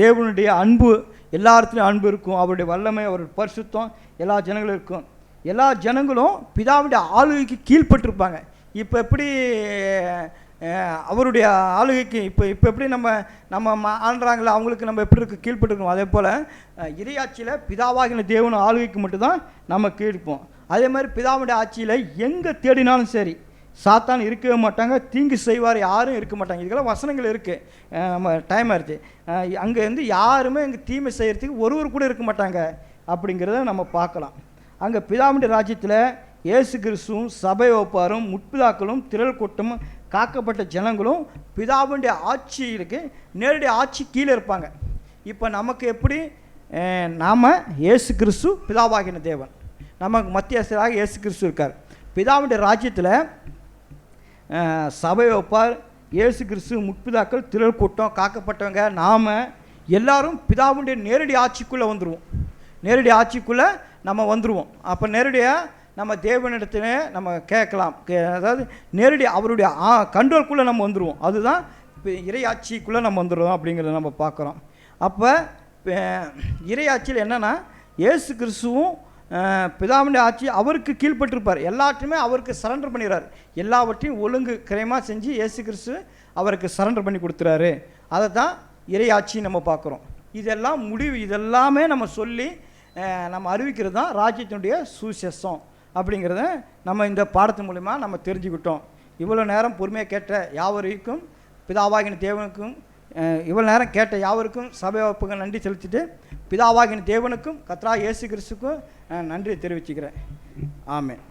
தேவனுடைய அன்பு எல்லா இடத்துலையும் அன்பு இருக்கும். அவருடைய வல்லமை, அவருடைய பரிசுத்தம் எல்லா ஜனங்களும் இருக்கும். எல்லா ஜனங்களும் பிதாவுடைய ஆளுகைக்கு கீழ்பட்டிருப்பாங்க. இப்போ எப்படி அவருடைய ஆளுகைக்கு இப்போ எப்படி நம்ம ஆள்றாங்களோ அவங்களுக்கு நம்ம எப்படி இருக்கு கீழ்பட்டுருக்கோம். அதே போல் இறையாட்சியில் பிதாவாகின தேவன ஆளுகைக்கு மட்டும்தான் நம்ம கீழ்ப்போம். அதே மாதிரி பிதாவுடைய ஆட்சியில் எங்கே தேடினாலும் சரி சாத்தான் இருக்கவே மாட்டாங்க, தீங்கு செய்வார் யாரும் இருக்க மாட்டாங்க. இதுக்கெல்லாம் வசனங்கள் இருக்குது. நம்ம டைம் ஆயிடுச்சு. அங்கே வந்து யாருமே இங்கே தீமை செய்கிறதுக்கு ஒருவர் கூட இருக்க மாட்டாங்க அப்படிங்கிறத நம்ம பார்க்கலாம். அங்கே பிதாவுடைய ராஜ்யத்தில் இயேசு கிறிஸ்துவும் சபை ஒப்பாரும் முற்பிதாக்களும் திரள் கூட்டமும் காக்கப்பட்ட ஜனங்களும் பிதாவுடைய ஆட்சிக்கு நேரடி ஆட்சி கீழே இருப்பாங்க. இப்போ நமக்கு எப்படி நாம் இயேசு கிறிஸ்து பிதாவாகின தேவன், நமக்கு மத்தியஸ்தராக இயேசு கிறிஸ்து இருக்கார். பிதாவுடைய ராஜ்யத்தில் சபை வைப்பார். இயேசு கிறிஸ்து, முற்பிதாக்கள், திரள் கூட்டம், காக்கப்பட்டவங்க, நாம் எல்லாரும் பிதாவுடைய நேரடி ஆட்சிக்குள்ளே வந்துடுவோம். நேரடி ஆட்சிக்குள்ளே நம்ம வந்துடுவோம். அப்போ நேரடியாக நம்ம தேவனிடத்துல நம்ம கேட்கலாம். அதாவது நேரடி அவருடைய கண்ட்ரோல்குள்ளே நம்ம வந்துடுவோம். அதுதான் இறையாட்சிக்குள்ளே நம்ம வந்துடுவோம் அப்படிங்கிறத நம்ம பார்க்குறோம். அப்போ இறையாட்சியில் என்னென்னா இயேசு கிறிஸ்துவும் பிதாவுடைய ஆட்சி அவருக்கு கீழ்பட்டிருப்பார். எல்லாத்தையுமே அவருக்கு சரண்டர் பண்ணிடுறார். எல்லாவற்றையும் ஒழுங்கு கிரயமாக செஞ்சு இயேசு கிறிஸ்து அவருக்கு சரண்டர் பண்ணி கொடுத்துறாரு. அதை தான் இறையாட்சி நம்ம பார்க்குறோம். இதெல்லாம் முடிவு, இதெல்லாமே நம்ம சொல்லி நம்ம அறிவிக்கிறது தான் ராஜ்யத்தினுடைய சுவிசேஷம் அப்படிங்கிறத நம்ம இந்த பாடத்து மூலிமா நம்ம தெரிஞ்சுக்கிட்டோம். இவ்வளோ நேரம் பொறுமையாக கேட்ட யாவருக்கும், பிதாவாகின தேவனுக்கும், இவ்வளோ நேரம் கேட்ட யாவருக்கும் சபை வகுப்புகள் நன்றி செலுத்திட்டு, பிதாவாகின தேவனுக்கும் கர்த்தராகிய இயேசு கிறிஸ்துக்கும் நன்றி தெரிவிச்சுக்கிறேன். ஆமென்.